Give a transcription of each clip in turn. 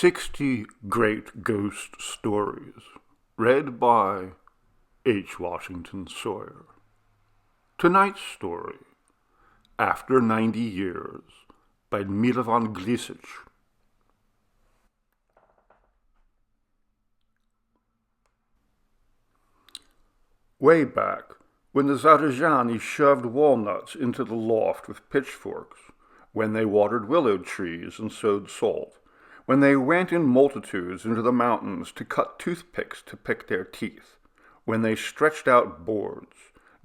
60 Great Ghost Stories, read by H. Washington Sawyer. Tonight's story, After 90 Years, by Milovan Glišić. Way back, when the Zarijani shoved walnuts into the loft with pitchforks, when they watered willow trees and sowed salt, when they went in multitudes into the mountains to cut toothpicks to pick their teeth, when they stretched out boards,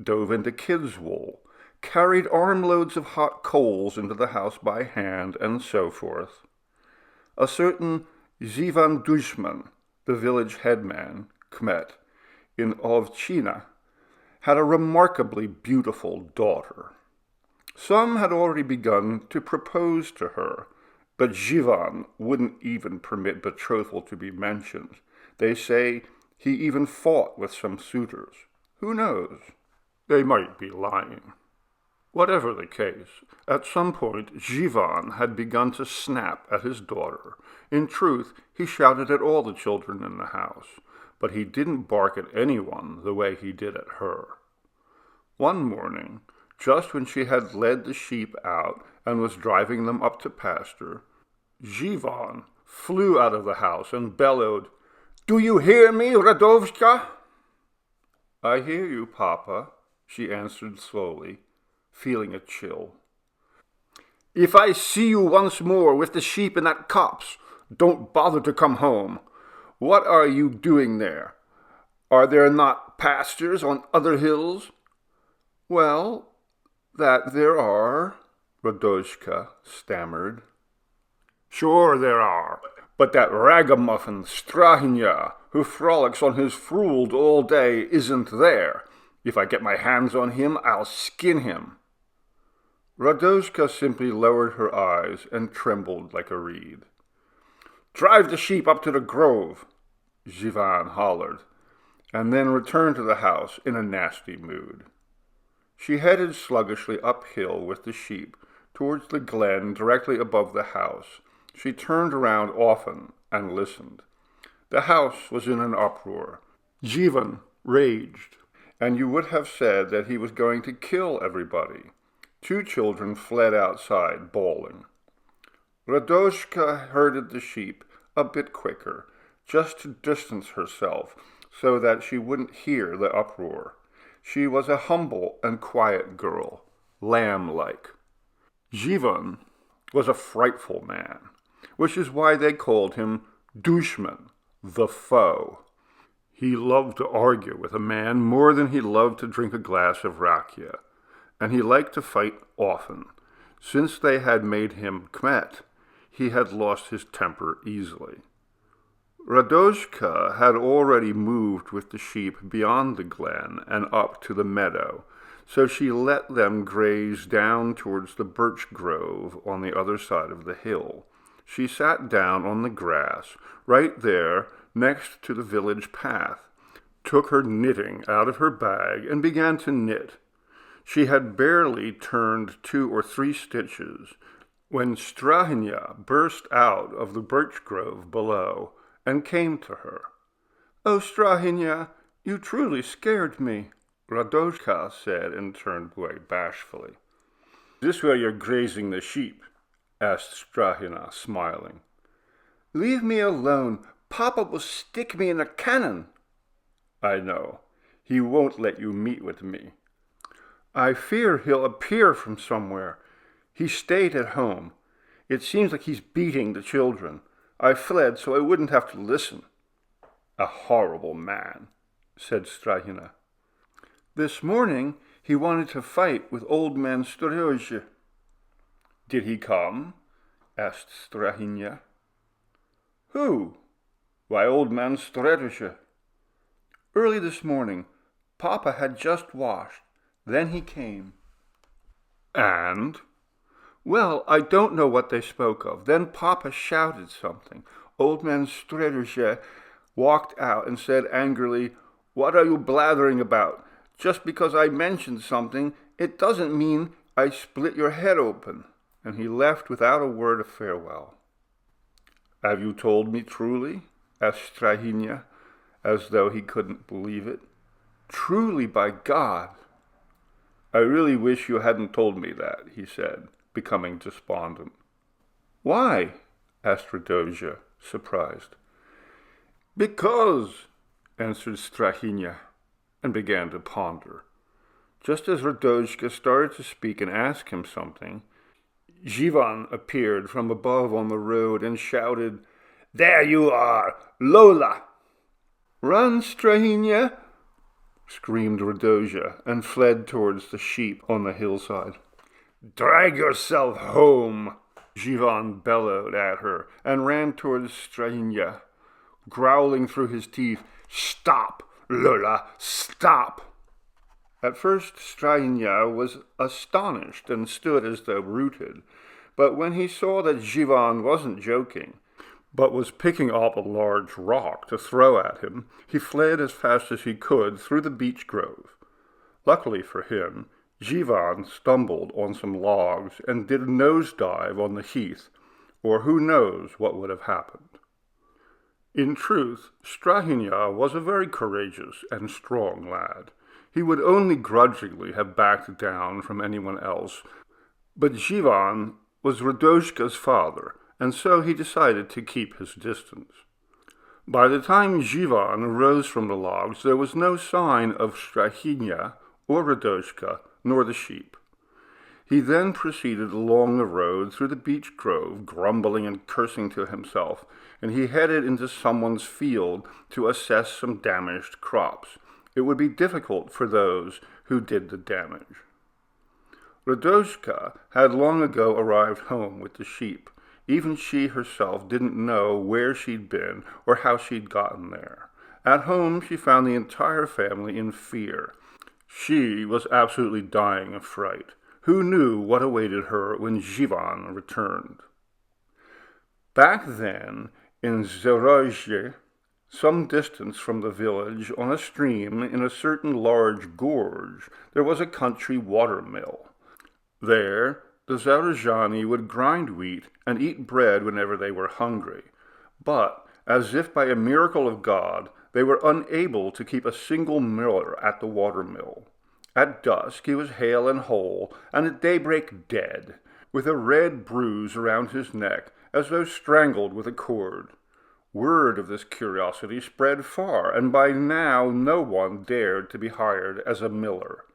dove into kids' wool, carried armloads of hot coals into the house by hand, and so forth. A certain Zivan Dushman, the village headman, Kmet, in Ovchina, had a remarkably beautiful daughter. Some had already begun to propose to her, but Zivan wouldn't even permit betrothal to be mentioned. They say he even fought with some suitors. Who knows? They might be lying. Whatever the case, at some point Zivan had begun to snap at his daughter. In truth, he shouted at all the children in the house, but he didn't bark at anyone the way he did at her. One morning, just when she had led the sheep out and was driving them up to pasture, Zivan flew out of the house and bellowed, "Do you hear me, Radovska?" "I hear you, Papa," she answered slowly, feeling a chill. "If I see you once more with the sheep in that copse, don't bother to come home. What are you doing there? Are there not pastures on other hills?" "Well, that there are," Radovska stammered. "Sure there are, but that ragamuffin Strahinya, who frolics on his fruld all day, isn't there. If I get my hands on him, I'll skin him." Radovska simply lowered her eyes and trembled like a reed. "Drive the sheep up to the grove," Zivan hollered, and then returned to the house in a nasty mood. She headed sluggishly uphill with the sheep towards the glen directly above the house. She turned around often and listened. The house was in an uproar. Zivan raged, and you would have said that he was going to kill everybody. 2 children fled outside, bawling. Radovska herded the sheep a bit quicker, just to distance herself so that she wouldn't hear the uproar. She was a humble and quiet girl, lamb-like. Zivan was a frightful man, which is why they called him Dushman, the foe. He loved to argue with a man more than he loved to drink a glass of rakia, and he liked to fight often. Since they had made him Kmet, he had lost his temper easily. Radovska had already moved with the sheep beyond the glen and up to the meadow, so she let them graze down towards the birch grove on the other side of the hill. She sat down on the grass, right there next to the village path, took her knitting out of her bag, and began to knit. She had barely turned 2 or 3 stitches when Strahinya burst out of the birch grove below and came to her. "Oh, Strahinya, you truly scared me," Radovska said, and turned away bashfully. "Is this where you're grazing the sheep?" asked Strahinya, smiling. "Leave me alone. Papa will stick me in a cannon." "I know. He won't let you meet with me." "I fear he'll appear from somewhere. He stayed at home. It seems like he's beating the children. I fled so I wouldn't have to listen." "A horrible man," said Strahinya. "This morning he wanted to fight with old man Storozhe." "Did he come?" asked Strahinya. "Who?" "Why, old man Storozhe." "Early this morning. Papa had just washed. Then he came." "And?" "Well, I don't know what they spoke of. Then Papa shouted something. Old man Storozhe walked out and said angrily, 'What are you blathering about? Just because I mentioned something, it doesn't mean I split your head open.' And he left without a word of farewell." Have you told me truly? Asked Strahinja, as though he couldn't believe it. Truly, by God. I really wish you hadn't told me that, he said, becoming despondent. Why? Asked Radoja, surprised. Because, answered Strahinja, and began to ponder. Just as Radoja started to speak and ask him something, Jivan appeared from above on the road and shouted, "There you are, Lola!" "Run, Strahinja!" screamed Radoja, and fled towards the sheep on the hillside. "Drag yourself home!" Jivan bellowed at her and ran towards Strahinja, growling through his teeth, "Stop, Lola, stop!" At first Strahinja was astonished and stood as though rooted, but when he saw that Jivan wasn't joking, but was picking up a large rock to throw at him, he fled as fast as he could through the beech grove. Luckily for him, Jivan stumbled on some logs and did a nosedive on the heath, or who knows what would have happened. In truth, Strahinja was a very courageous and strong lad. He would only grudgingly have backed down from anyone else, but Jivan was Radoja's father, and so he decided to keep his distance. By the time Jivan rose from the logs, there was no sign of Strahinja or Radoja, nor the sheep. He then proceeded along the road through the beech grove, grumbling and cursing to himself, and he headed into someone's field to assess some damaged crops. It would be difficult for those who did the damage. Radoja had long ago arrived home with the sheep. Even she herself didn't know where she'd been or how she'd gotten there. At home, she found the entire family in fear. She was absolutely dying of fright. Who knew what awaited her when Jivan returned? Back then, in Zaporozhye, some distance from the village, on a stream in a certain large gorge, there was a country water mill. There, the Zaporozhani would grind wheat and eat bread whenever they were hungry. But, as if by a miracle of God, they were unable to keep a single miller at the water mill. At dusk he was hale and whole, and at daybreak dead, with a red bruise around his neck, as though strangled with a cord. Word of this curiosity spread far, and by now no one dared to be hired as a miller.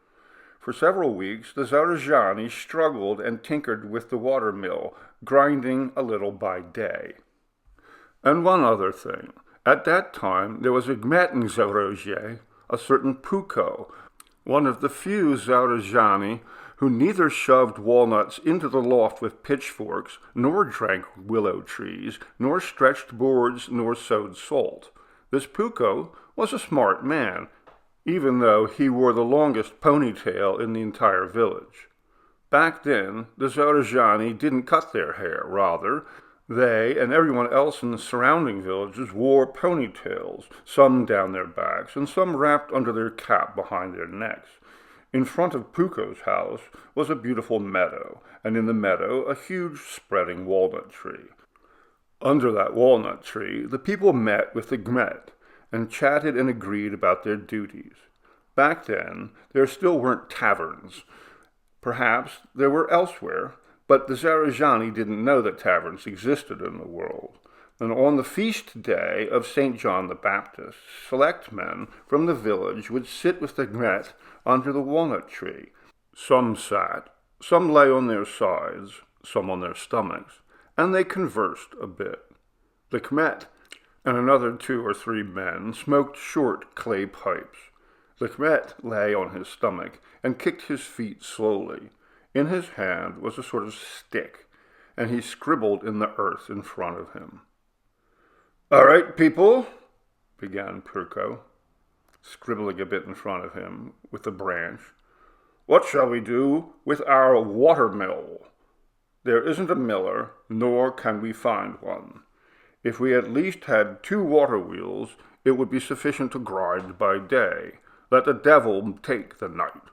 For several weeks the Zaporozhani struggled and tinkered with the water mill, grinding a little by day. And one other thing. At that time there was a gmet in Zaporozhye, a certain Puko, one of the few Zaporozhani who neither shoved walnuts into the loft with pitchforks, nor drank willow trees, nor stretched boards, nor sowed salt. This Puko was a smart man, even though he wore the longest ponytail in the entire village. Back then, the Zaporozhani didn't cut their hair. Rather, they and everyone else in the surrounding villages wore ponytails, some down their backs, and some wrapped under their cap behind their necks. In front of Puko's house was a beautiful meadow, and in the meadow a huge spreading walnut tree. Under that walnut tree the people met with the gmet, and chatted and agreed about their duties. Back then there still weren't taverns. Perhaps there were elsewhere, but the Zaporozhani didn't know that taverns existed in the world. And on the feast day of St. John the Baptist, select men from the village would sit with the gmet under the walnut tree. Some sat, some lay on their sides, some on their stomachs, and they conversed a bit. The gmet and another 2 or 3 men smoked short clay pipes. The gmet lay on his stomach and kicked his feet slowly. In his hand was a sort of stick, and he scribbled in the earth in front of him. "All right, people," began Puko, scribbling a bit in front of him with a branch. "What shall we do with our water mill? There isn't a miller, nor can we find one. If we at least had 2 water wheels, it would be sufficient to grind by day. Let the devil take the night.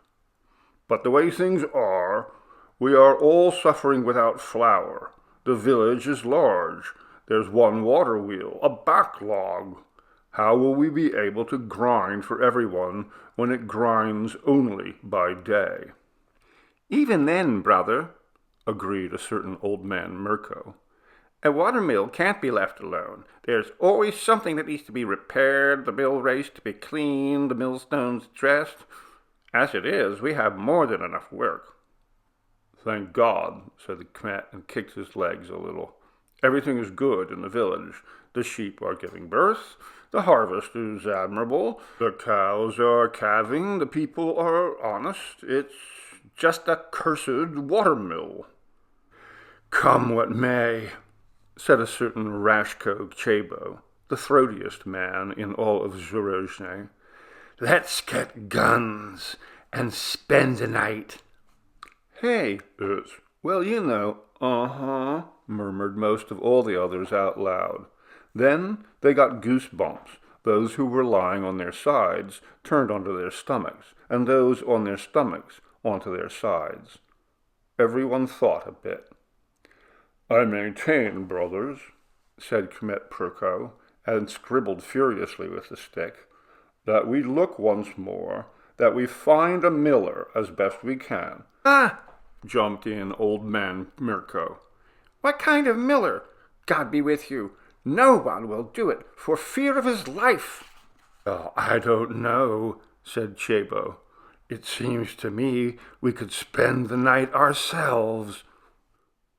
But the way things are, we are all suffering without flour. The village is large. There's one water wheel, a backlog. How will we be able to grind for everyone when it grinds only by day?" "Even then, brother," agreed a certain old man Mirko, "a watermill can't be left alone. There's always something that needs to be repaired, the mill race to be cleaned, the millstones dressed. As it is, we have more than enough work." "Thank God," said the Kmet and kicked his legs a little. "Everything is good in the village. The sheep are giving birth, the harvest is admirable, the cows are calving, the people are honest. It's just a cursed watermill." "Come what may," said a certain Rashko Chabo, the throatiest man in all of Zhorozhny. "Let's get guns and spend the night." "Hey, well, you know, murmured most of all the others out loud. Then they got goosebumps. Those who were lying on their sides turned onto their stomachs, and those on their stomachs onto their sides. Everyone thought a bit. "I maintain, brothers," said Kmet Perko, and scribbled furiously with the stick, "that we look once more, that we find a miller as best we can." "Ah!" jumped in old man Mirko. "What kind of miller? God be with you. No one will do it for fear of his life." "Oh, I don't know," said Chabo. "It seems to me we could spend the night ourselves."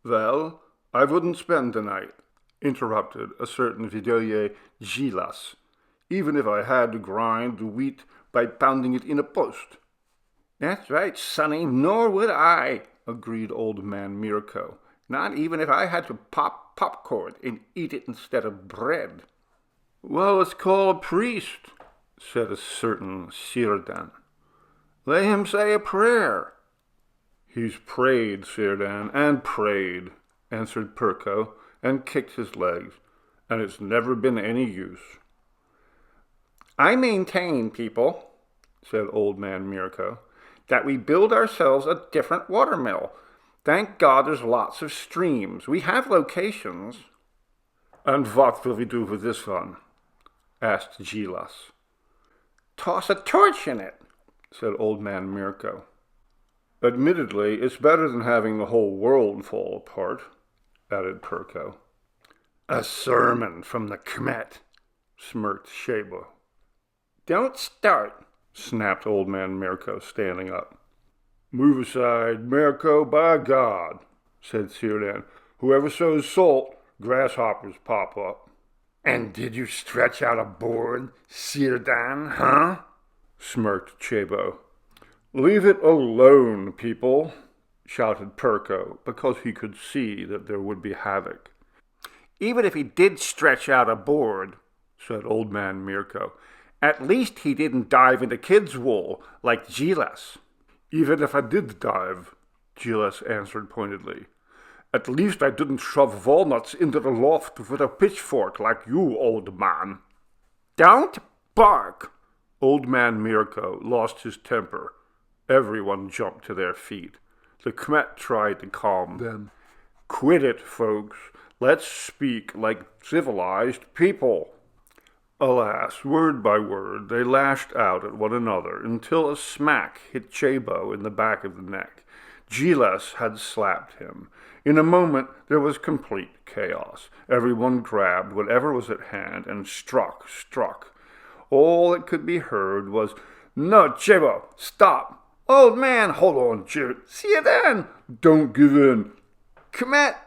"Well, I wouldn't spend the night," interrupted a certain Vidoye Gilas, "even if I had to grind the wheat by pounding it in a post." "That's right, sonny, nor would I," agreed old man Mirko. "Not even if I had to pop popcorn and eat it instead of bread." "Well, let's call a priest," said a certain Sirdan. "Let him say a prayer." "He's prayed, Sirdan, and prayed," answered Perko, and kicked his legs, "and it's never been any use." "I maintain, people," said old man Mirko, "that we build ourselves a different watermill. Thank God there's lots of streams. We have locations." "And what will we do with this one?" asked Gilas. "Toss a torch in it," said old man Mirko. "Admittedly, it's better than having the whole world fall apart," added Perko. "A sermon from the Kmet," smirked Chabo. "Don't start," snapped old man Mirko, standing up. "Move aside, Mirko, by God," said Sirdan. "Whoever sows salt, grasshoppers pop up." "And did you stretch out a board, Sirdan, huh?" smirked Chabo. "Leave it alone, people," shouted Perko, because he could see that there would be havoc. "Even if he did stretch out a board," said old man Mirko, "at least he didn't dive into kids' wool like Gilas." "Even if I did dive," Gilas answered pointedly, "at least I didn't shove walnuts into the loft with a pitchfork like you, old man." "Don't bark!" Old man Mirko lost his temper. Everyone jumped to their feet. The Kmet tried to calm them. "Quit it, folks. Let's speak like civilized people." Alas, word by word, they lashed out at one another until a smack hit Chabo in the back of the neck. Gilas had slapped him. In a moment, there was complete chaos. Everyone grabbed whatever was at hand and struck. All that could be heard was, "No, Chabo, stop! Old man, hold on, Chabo! See you then! Don't give in! Kmet!"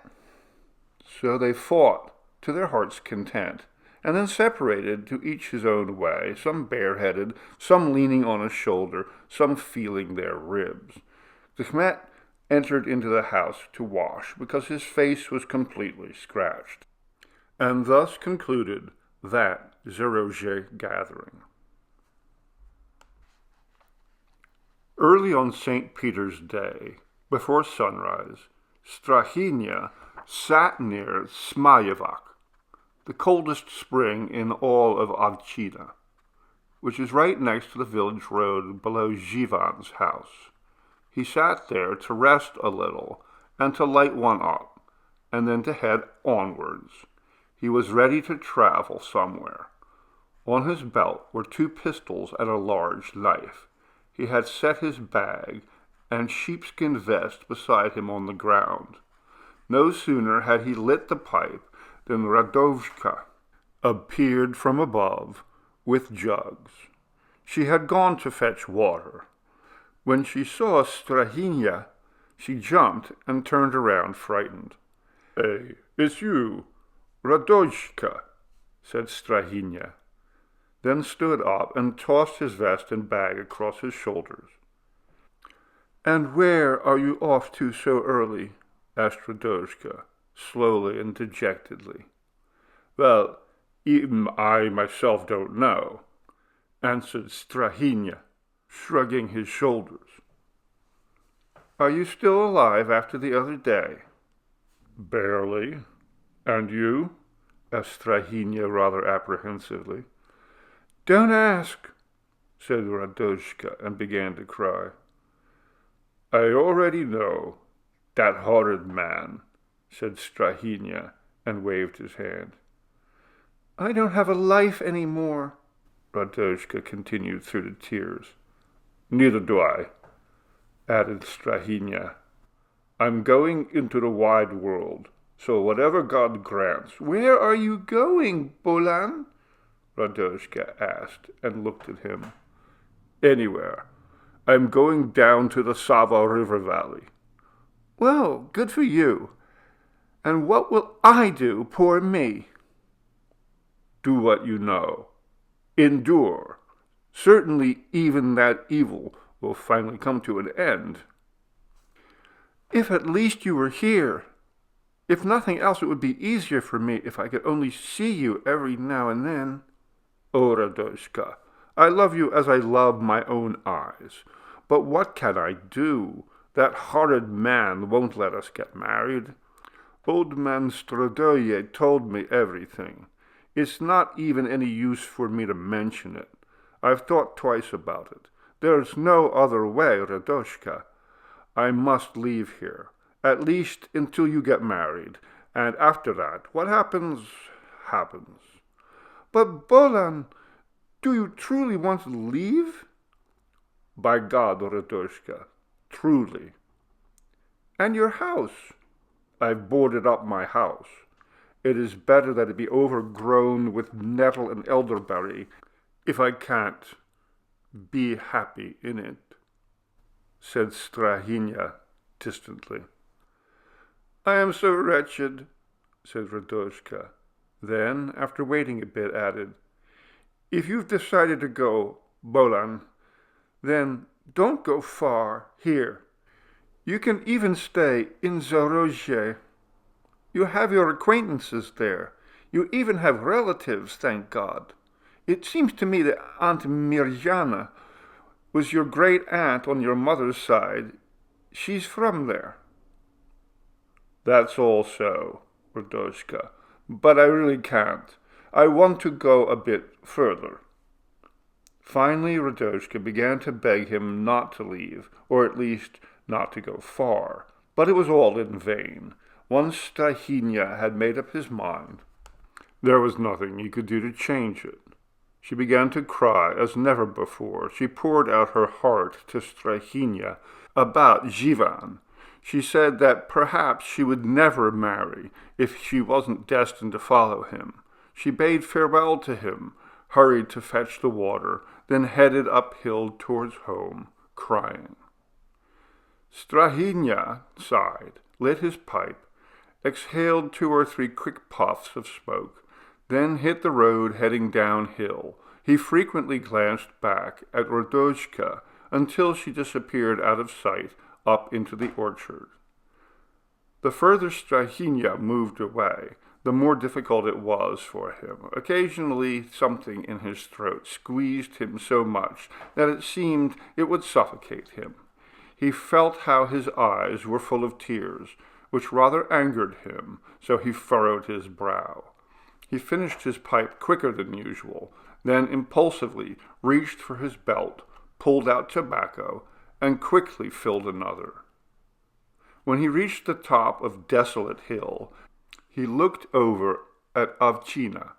So they fought to their heart's content, and then separated to each his own way, some bareheaded, some leaning on a shoulder, some feeling their ribs. The Kmet entered into the house to wash, because his face was completely scratched. And thus concluded that Zerozhe gathering. Early on St. Peter's Day, before sunrise, Strahinya sat near Smayevac, the coldest spring in all of Avchina, which is right next to the village road below Zhivan's house. He sat there to rest a little and to light one up, and then to head onwards. He was ready to travel somewhere. On his belt were 2 pistols and a large knife. He had set his bag and sheepskin vest beside him on the ground. No sooner had he lit the pipe than Radovka appeared from above with jugs. She had gone to fetch water. When she saw Strahinja, she jumped and turned around frightened. "Hey, it's you, Radojka," said Strahinja, then stood up and tossed his vest and bag across his shoulders. "And where are you off to so early?" asked Radojka, slowly and dejectedly. "Well, even I myself don't know," answered Strahinja, shrugging his shoulders. "Are you still alive after the other day?" "Barely. And you?" asked Strahinja rather apprehensively. "Don't ask," said Radojka, and began to cry. "I already know, that horrid man," said Strahinja, and waved his hand. "I don't have a life any more," Radojka continued through the tears. "Neither do I," added Strahinja. "I'm going into the wide world, so whatever God grants—" "Where are you going, Bolan?" Radojka asked, and looked at him. "Anywhere. I'm going down to the Sava River Valley." "Well, good for you. And what will I do, poor me?" "Do what you know. Endure. Certainly even that evil will finally come to an end." "If at least you were here. If nothing else, it would be easier for me if I could only see you every now and then." "Oh, Radojka, I love you as I love my own eyes. But what can I do? That horrid man won't let us get married. Old man Stradoye told me everything. It's not even any use for me to mention it. I've thought twice about it. There's no other way, Radojka. I must leave here, at least until you get married, and after that, what happens, happens." "But Bolan, do you truly want to leave?" "By God, Radojka, truly." "And your house?" "I've boarded up my house. It is better that it be overgrown with nettle and elderberry if I can't be happy in it," said Strahinja distantly. "I am so wretched," said Radojka. Then, after waiting a bit, added, "If you've decided to go, Bolan, then don't go far here. You can even stay in Zaporozhye. You have your acquaintances there. You even have relatives, thank God. It seems to me that Aunt Mirjana was your great-aunt on your mother's side. She's from there." "That's all so, Radojka, but I really can't. I want to go a bit further." Finally, Radojka began to beg him not to leave, or at least not to go far. But it was all in vain. Once Strahinja had made up his mind, there was nothing he could do to change it. She began to cry as never before. She poured out her heart to Strahinja about Jivan. She said that perhaps she would never marry if she wasn't destined to follow him. She bade farewell to him, hurried to fetch the water, then headed uphill towards home, crying. Strahinja sighed, lit his pipe, exhaled 2 or 3 quick puffs of smoke, then hit the road heading downhill. He frequently glanced back at Radojka until she disappeared out of sight up into the orchard. The further Strahinja moved away, the more difficult it was for him. Occasionally something in his throat squeezed him so much that it seemed it would suffocate him. He felt how his eyes were full of tears, which rather angered him, so he furrowed his brow. He finished his pipe quicker than usual, then impulsively reached for his belt, pulled out tobacco, and quickly filled another. When he reached the top of Desolate Hill, he looked over at Avcina.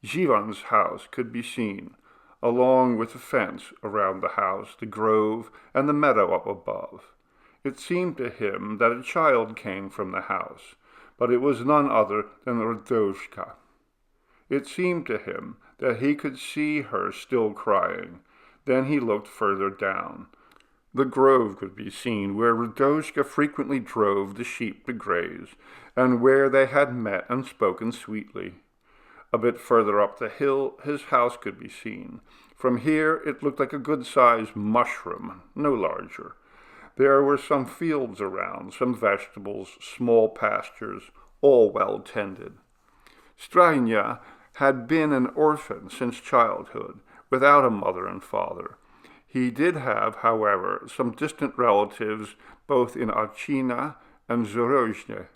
Zivan's house could be seen, along with the fence around the house, the grove, and the meadow up above. It seemed to him that a child came from the house, but it was none other than Radoshka. It seemed to him that he could see her still crying. Then he looked further down. The grove could be seen where Radoshka frequently drove the sheep to graze, and where they had met and spoken sweetly. A bit further up the hill his house could be seen. From here it looked like a good-sized mushroom, no larger. There were some fields around, some vegetables, small pastures, all well tended. Stranya had been an orphan since childhood, without a mother and father. He did have, however, some distant relatives both in Avcina and Zorozhye,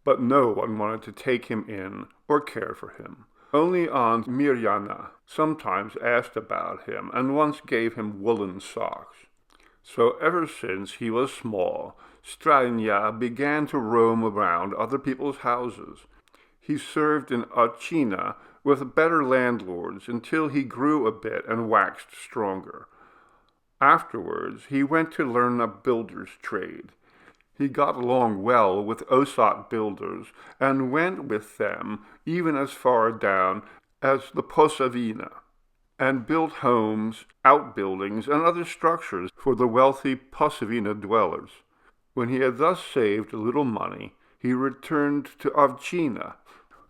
but no one wanted to take him in or care for him. Only Aunt Miryana sometimes asked about him and once gave him woolen socks. So ever since he was small, Stranya began to roam around other people's houses. He served in Avcina with better landlords until he grew a bit and waxed stronger. Afterwards, he went to learn a builder's trade. He got along well with Osat builders and went with them even as far down as the Posavina, and built homes, outbuildings, and other structures for the wealthy Posavina dwellers. When he had thus saved a little money, he returned to Avcina,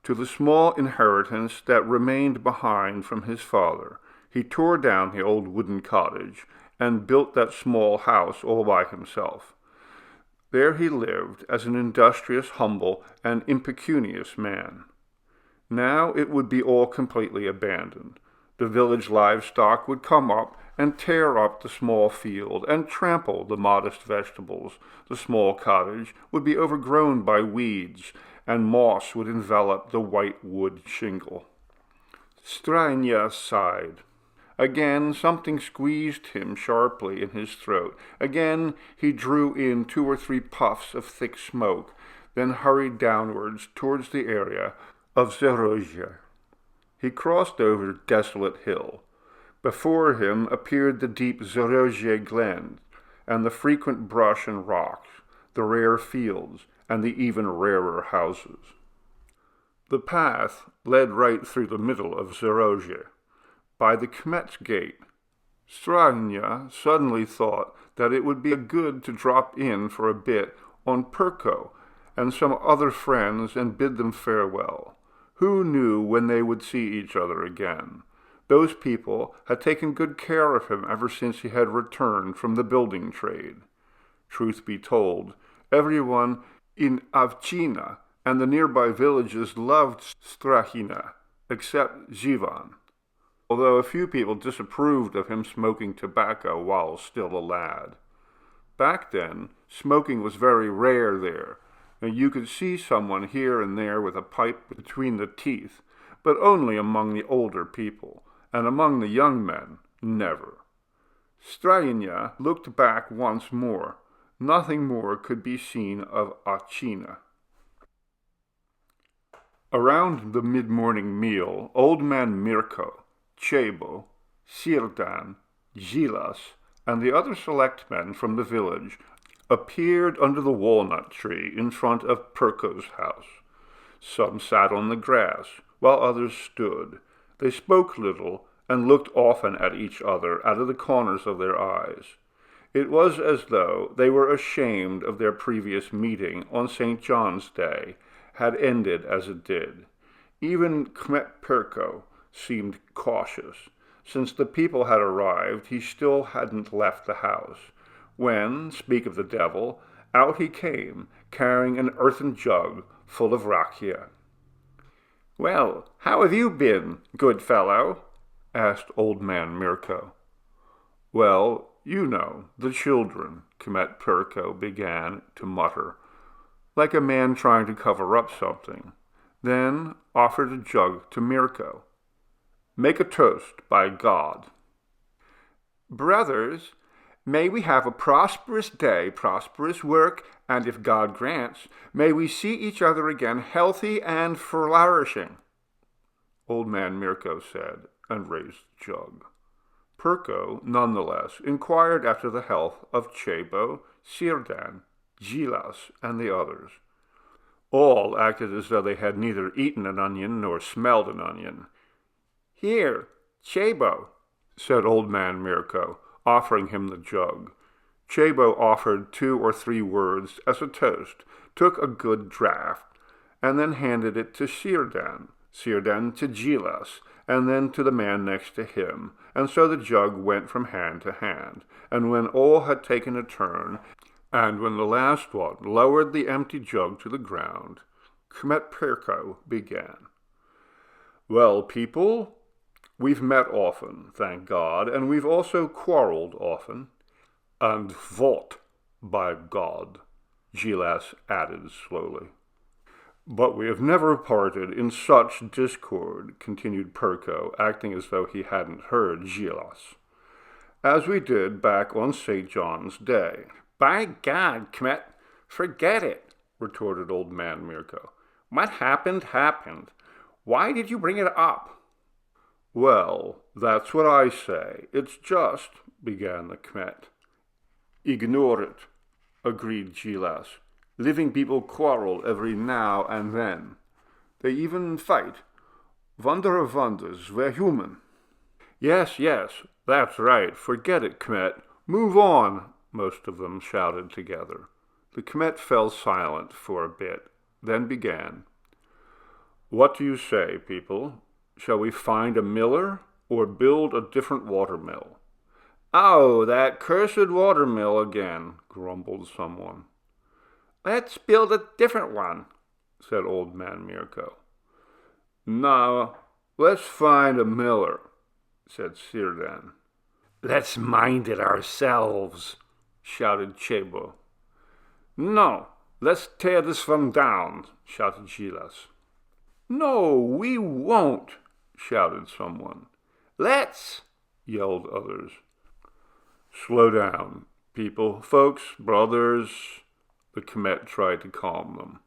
to the small inheritance that remained behind from his father. He tore down the old wooden cottage and built that small house all by himself. There he lived as an industrious, humble, and impecunious man. Now it would be all completely abandoned. The village livestock would come up and tear up the small field and trample the modest vegetables. The small cottage would be overgrown by weeds, and moss would envelop the white wood shingle. Stranya sighed. Again something squeezed him sharply in his throat. Again he drew in 2 or 3 puffs of thick smoke, then hurried downwards towards the area of Zarozhye. He crossed over a desolate hill. Before him appeared the deep Zarozhye glen, and the frequent brush and rocks, the rare fields, and the even rarer houses. The path led right through the middle of Zarozhye, by the Kmet's gate. Stranya suddenly thought that it would be good to drop in for a bit on Perko and some other friends and bid them farewell. Who knew when they would see each other again? Those people had taken good care of him ever since he had returned from the building trade. Truth be told, everyone in Avcina and the nearby villages loved Strahina, except Zivan, although a few people disapproved of him smoking tobacco while still a lad. Back then, smoking was very rare there, and you could see someone here and there with a pipe between the teeth, but only among the older people, and among the young men, never. Stranya looked back once more. Nothing more could be seen of Avcina. Around the mid-morning meal, old man Mirko, Chebo, Sirdan, Gilas, and the other select men from the village appeared under the walnut tree in front of Perko's house. Some sat on the grass, while others stood. They spoke little, and looked often at each other out of the corners of their eyes. It was as though they were ashamed of their previous meeting on St. John's Day had ended as it did. Even Kmet Perko seemed cautious. Since the people had arrived, he still hadn't left the house, when, speak of the devil, out he came, carrying an earthen jug full of rakia. "Well, how have you been, good fellow?" asked old man Mirko. "Well, you know, the children," Kmet Perko began to mutter, like a man trying to cover up something, then offered a jug to Mirko. "Make a toast, by God." "Brothers, may we have a prosperous day, prosperous work, and if God grants, may we see each other again healthy and flourishing. Old man Mirko said, and raised the jug. Perko, nonetheless, inquired after the health of Chebo, Sirdan, Gilas, and the others. All acted as though they had neither eaten an onion nor smelled an onion. "Here, Chebo," said old man Mirko, offering him the jug. Chebo offered 2 or 3 words as a toast, took a good draught, and then handed it to Sirdan, Sirdan to Gilas, and then to the man next to him, and so the jug went from hand to hand, and when all had taken a turn, and when the last one lowered the empty jug to the ground, Kmet Perko began. "Well, people, we've met often, thank God, and we've also quarreled often. And fought, by God," Gilas added slowly. "But we have never parted in such discord," continued Perko, acting as though he hadn't heard Gilas, "as we did back on St. John's Day." "By God, Kmet, forget it," retorted old man Mirko. "What happened, happened. Why did you bring it up?" "Well, that's what I say. It's just," began the Kmet. "Ignore it," agreed Gilas. "Living people quarrel every now and then. They even fight. Wonder of wonders, we're human." "Yes, that's right. Forget it, Kmet. Move on," most of them shouted together. The Kmet fell silent for a bit, then began. "What do you say, people? Shall we find a miller or build a different watermill?" "Oh, that cursed watermill again," grumbled someone. "Let's build a different one," said old man Mirko. "No, let's find a miller," said Sirdan. "Let's mind it ourselves," shouted Chebo. "No, let's tear this one down," shouted Gilas. "No, we won't," shouted someone. "Let's," yelled others. "Slow down, people, folks, brothers," the Kmet tried to calm them.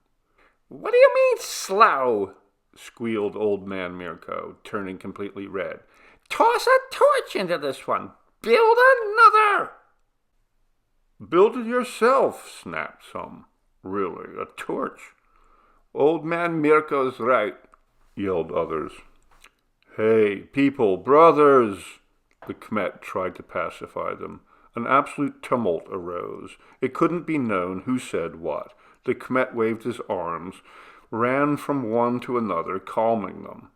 "What do you mean, slow?" squealed old man Mirko, turning completely red. "Toss a torch into this one. Build another." "Build it yourself," snapped some. "Really, a torch?" "Old man Mirko's right," yelled others. "Hey, people, brothers," the Kmet tried to pacify them. An absolute tumult arose. It couldn't be known who said what. The Kmet waved his arms, ran from one to another, calming them.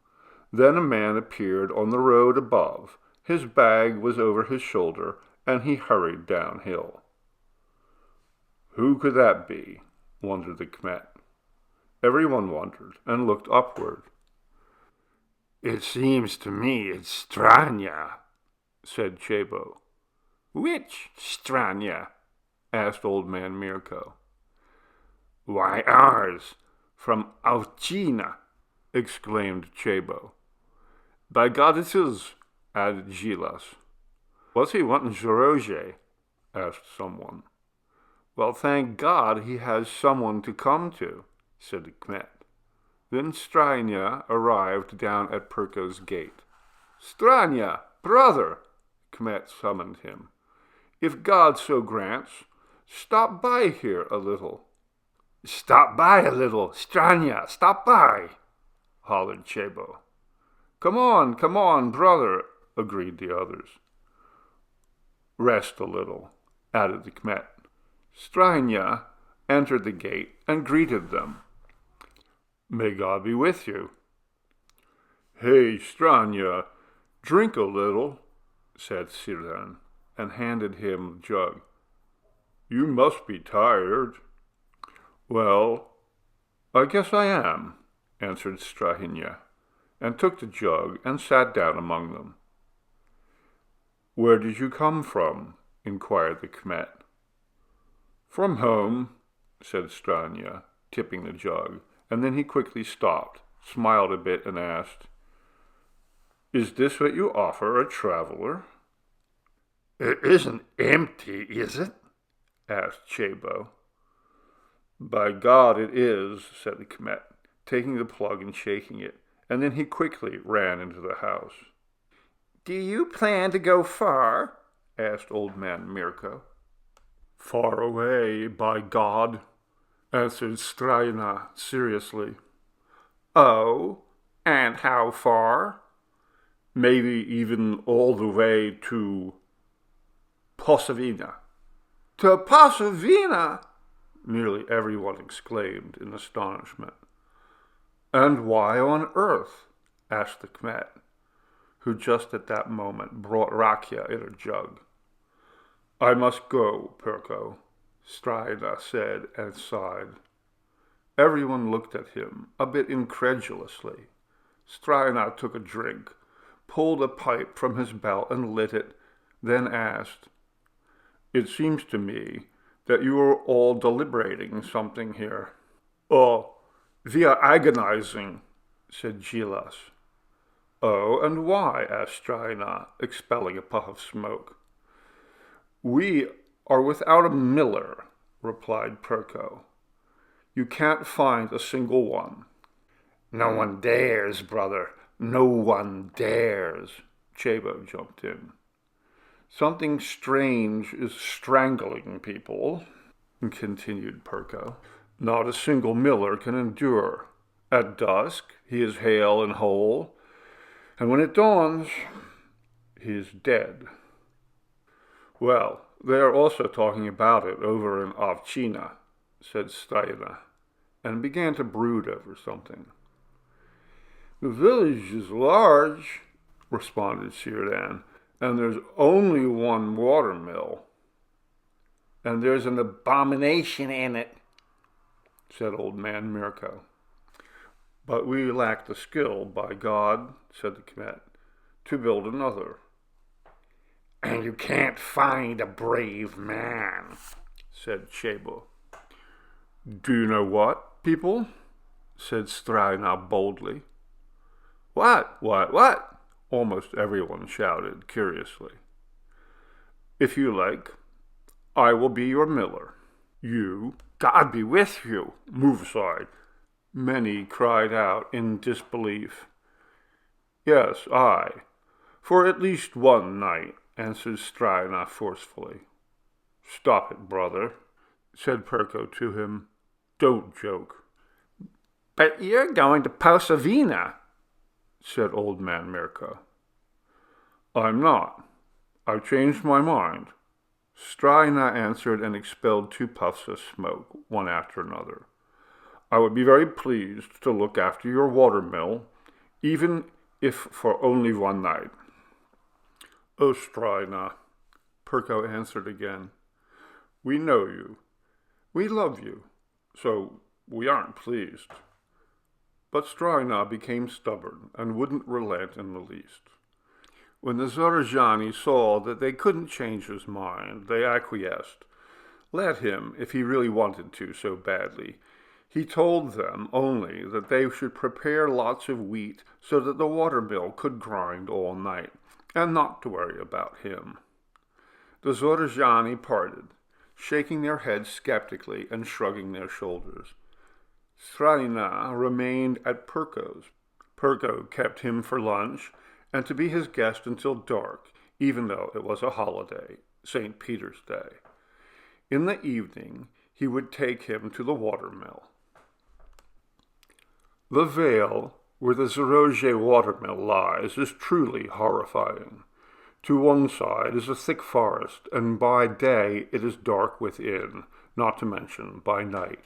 Then a man appeared on the road above. His bag was over his shoulder, and he hurried downhill. "Who could that be?" wondered the Kmet. Everyone wondered and looked upward. "It seems to me it's Stranya," said Chebo. "Which Stranya?" asked old man Mirko. "Why, ours, from Auchina," exclaimed Chebo. "By God it is," added Gilas. "What's he want in Zoroje?" asked someone. "Well, thank God he has someone to come to," said the Kmet. Then Stranya arrived down at Perko's gate. "Stranya, brother," Kmet summoned him. "If God so grants, stop by here a little." "Stop by a little, Stranya, stop by," hollered Chebo. Come on, brother," agreed the others. "Rest a little," added the Kmet. Stranya entered the gate and greeted them. "May God be with you." "Hey, Stranya, drink a little," said Sirdan, and handed him the jug. "You must be tired." "Well, I guess I am," answered Stranya, and took the jug and sat down among them. "Where did you come from?" inquired the Kmet. "From home," said Stranya, tipping the jug, and then he quickly stopped, smiled a bit, and asked, "Is this what you offer a traveler?" "It isn't empty, is it?" asked Chebo. By God it is, said the Kmet, taking the plug and shaking it, and then he quickly ran into the house. Do you plan to go far? Asked old man Mirko. Far away, by God, answered Strajna seriously. Oh, and how far? Maybe even all the way to Posavina. To Posavina? Nearly everyone exclaimed in astonishment. And why on earth? Asked the Kmet, who just at that moment brought rakia in a jug. I must go, Perko, Strajna said and sighed. Everyone looked at him, a bit incredulously. Strajna took a drink, pulled a pipe from his belt and lit it, then asked, It seems to me that you are all deliberating something here. Oh, we are agonizing, said Gilas. Oh, and why? Asked Strajna, expelling a puff of smoke. We are without a miller, replied Perko. You can't find a single one. No one dares, brother. No one dares, Chabo jumped in. Something strange is strangling people, continued Perko. Not a single miller can endure. At dusk, he is hale and whole, and when it dawns, he is dead. Well, they are also talking about it over in Ovchina, said Strajna, and began to brood over something. The village is large, responded Sirdan, and there's only one watermill. And there's an abomination in it, said old man Mirko. But we lack the skill, by God, said the Kmet, to build another. And you can't find a brave man, said Chabo. Do you know what, people? Said Strajna boldly. What? Almost everyone shouted curiously. If you like, I will be your miller. You, God be with you. Move aside. Many cried out in disbelief. Yes, I. For at least one night, answered Strajna forcefully. Stop it, brother, said Perko to him. Don't joke. But you're going to Posavina, said old man Mirko. I'm not. I've changed my mind. Strajna answered and expelled 2 puffs of smoke, one after another. I would be very pleased to look after your watermill, even if for only one night. Oh, Strajna, Perko answered again. We know you. We love you. So we aren't pleased. But Strajna became stubborn and wouldn't relent in the least. When the Zarajani saw that they couldn't change his mind, they acquiesced. Let him, if he really wanted to so badly. He told them only that they should prepare lots of wheat so that the watermill could grind all night, and not to worry about him. The Zorajani parted, shaking their heads skeptically and shrugging their shoulders. Strajna remained at Perko's. Perko kept him for lunch and to be his guest until dark, even though it was a holiday, St. Peter's Day. In the evening, he would take him to the watermill. The vale where the Zarozhe watermill lies is truly horrifying. To one side is a thick forest, and by day it is dark within, not to mention by night.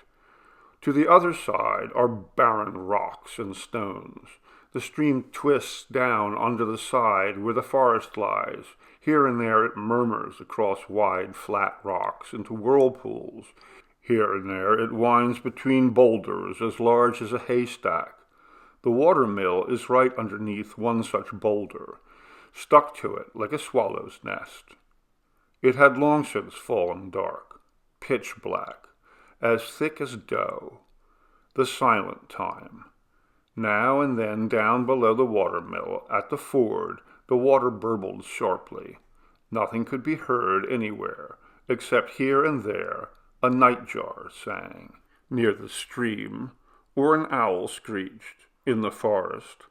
To the other side are barren rocks and stones. The stream twists down under the side where the forest lies. Here and there it murmurs across wide, flat rocks into whirlpools. Here and there it winds between boulders as large as a haystack. The watermill is right underneath one such boulder, stuck to it like a swallow's nest. It had long since fallen dark, pitch black, as thick as dough, the silent time. Now and then down below the watermill, at the ford, the water burbled sharply. Nothing could be heard anywhere, except here and there a nightjar sang. near the stream, or an owl screeched in the forest,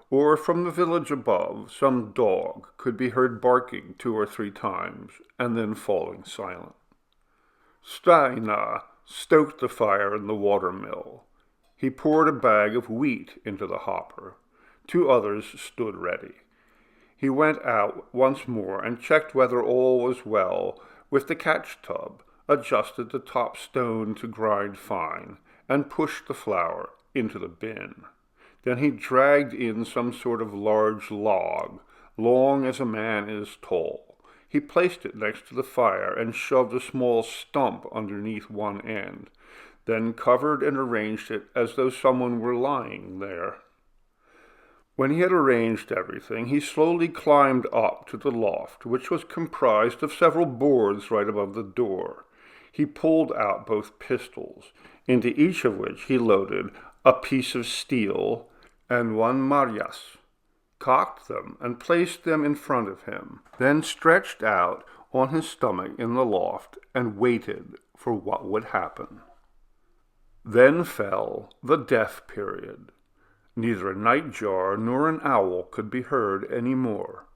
or from the village above some dog could be heard barking 2 or 3 times and then falling silent. Strahina stoked the fire in the watermill. He poured a bag of wheat into the hopper. 2 others stood ready. He went out once more and checked whether all was well with the catch tub, adjusted the top stone to grind fine, and pushed the flour into the bin. Then he dragged in some sort of large log, long as a man is tall. He placed it next to the fire and shoved a small stump underneath one end, then covered and arranged it as though someone were lying there. When he had arranged everything, he slowly climbed up to the loft, which was comprised of several boards right above the door. He pulled out both pistols, into each of which he loaded a piece of steel and 1 marias, cocked them and placed them in front of him, then stretched out on his stomach in the loft and waited for what would happen. Then fell the death period. Neither a nightjar nor an owl could be heard any more.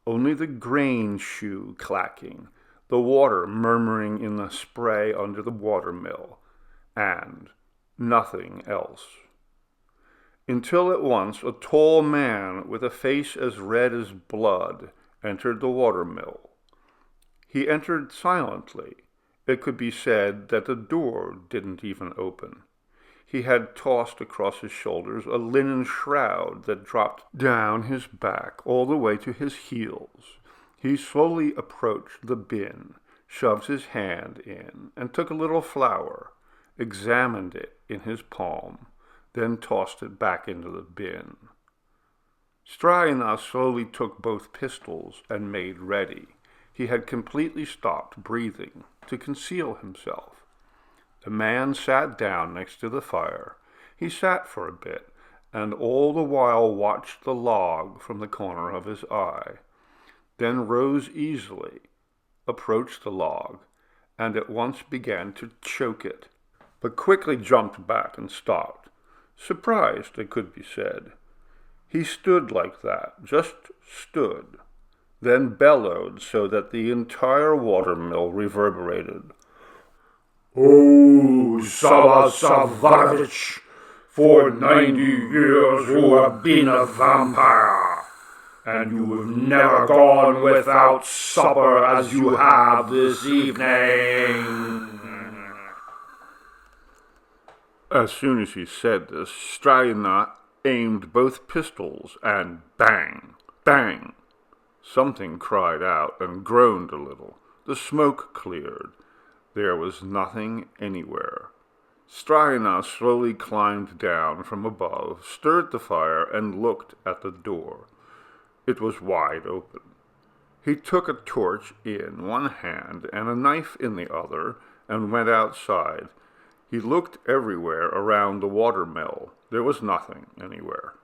Only the grain shoe clacking, the water murmuring in the spray under the watermill, and nothing else. Until at once a tall man with a face as red as blood entered the watermill. He entered silently. It could be said that the door didn't even open. He had tossed across his shoulders a linen shroud that dropped down his back all the way to his heels. He slowly approached the bin, shoved his hand in, and took a little flour, examined it in his palm, then tossed it back into the bin. Strahina slowly took both pistols and made ready. He had completely stopped breathing to conceal himself. The man sat down next to the fire. He sat for a bit, and all the while watched the log from the corner of his eye, then rose easily, approached the log, and at once began to choke it, but quickly jumped back and stopped, surprised, it could be said. He stood like that, just stood, then bellowed so that the entire watermill reverberated. Oh, Savage, for 90 years you have been a vampire, and you have never gone without supper as you have this evening. As soon as he said this, Strahina aimed both pistols, and bang, bang. Something cried out and groaned a little. The smoke cleared. There was nothing anywhere. Strahina slowly climbed down from above, stirred the fire, and looked at the door. It was wide open. He took a torch in one hand and a knife in the other, and went outside. He looked everywhere around the watermill. There was nothing anywhere.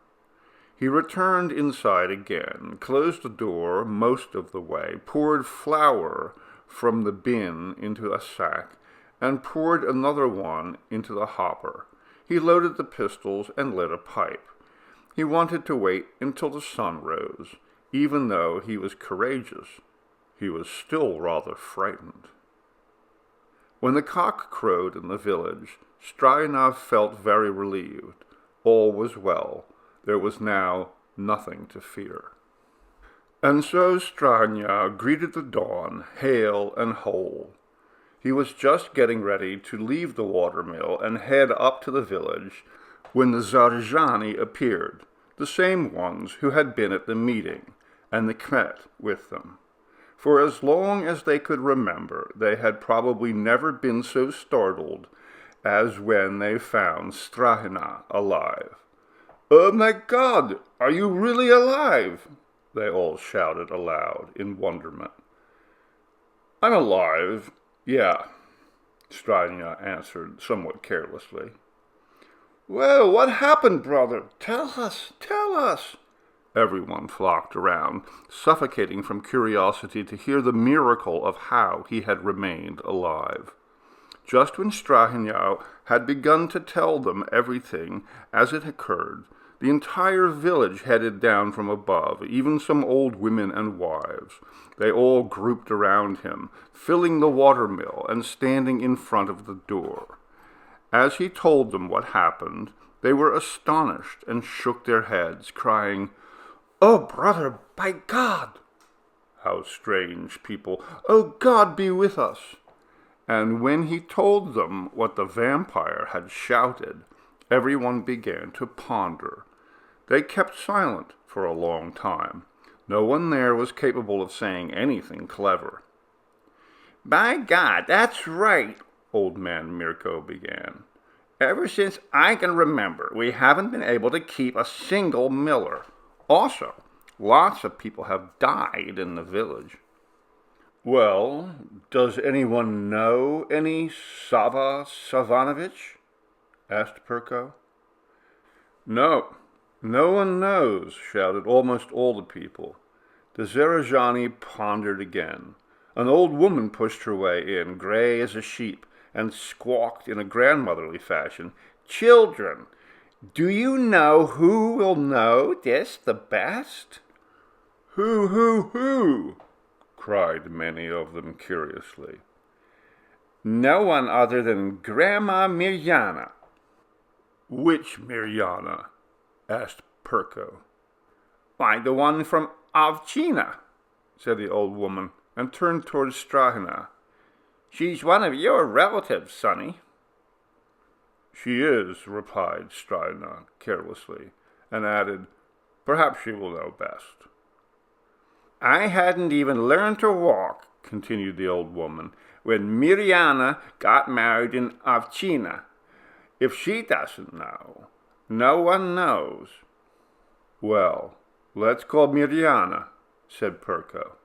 He returned inside again, closed the door most of the way, poured flour from the bin into a sack, and poured another one into the hopper. He loaded the pistols and lit a pipe. He wanted to wait until the sun rose. Even though he was courageous, he was still rather frightened. When the cock crowed in the village, Strahina felt very relieved. All was well. There was now nothing to fear. And so Strahina greeted the dawn, hale and whole. He was just getting ready to leave the watermill and head up to the village when the Zarzhani appeared, the same ones who had been at the meeting, and the Kmet with them. For as long as they could remember, they had probably never been so startled as when they found Strahina alive. "Oh my God, are you really alive?" they all shouted aloud in wonderment. "I'm alive, yeah," Strahina answered somewhat carelessly. "Well, what happened, brother? Tell us, tell us." Everyone flocked around, suffocating from curiosity to hear the miracle of how he had remained alive. Just when Strahina had begun to tell them everything as it occurred, the entire village headed down from above, even some old women and wives. They all grouped around him, filling the watermill and standing in front of the door. As he told them what happened, they were astonished and shook their heads, crying, "Oh, brother, by God!" "How strange, people! Oh, God be with us!" And when he told them what the vampire had shouted, everyone began to ponder. They kept silent for a long time. No one there was capable of saying anything clever. "By God, that's right," Old Man Mirko began. "Ever since I can remember, we haven't been able to keep a single miller. Also, lots of people have died in the village." "Well, does anyone know any Sava Savanovich?" asked Perko. "No, no one knows," shouted almost all the people. The Zarajani pondered again. An old woman pushed her way in, gray as a sheep, and squawked in a grandmotherly fashion, "Children, do you know who will know this the best?" Who?" cried many of them curiously. "No one other than Grandma Mirjana." "Which Mirjana?" asked Perko. "Why, the one from Avcina," said the old woman, and turned towards Strahina. "She's one of your relatives, sonny." "She is," replied Strahina carelessly, and added, "Perhaps she will know best." "I hadn't even learned to walk," continued the old woman, "when Mirjana got married in Avcina. If she doesn't know, no one knows." "Well, let's call Mirjana," said Perko.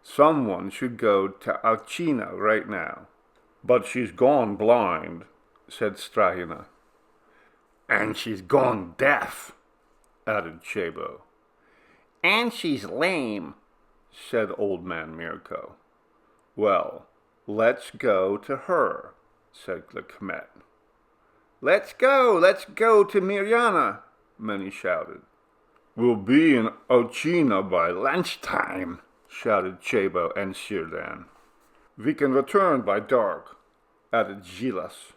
"Someone should go to Avcina right now." "But she's gone blind," said Strahina. "And she's gone deaf," added Chebo. "And she's lame," said Old Man Mirko. "Well, let's go to her," said the Kmet. Let's go to Mirjana," many shouted. "We'll be in Avcina by lunchtime," shouted Chebo and Sirdan. "We can return by dark," added Gilas.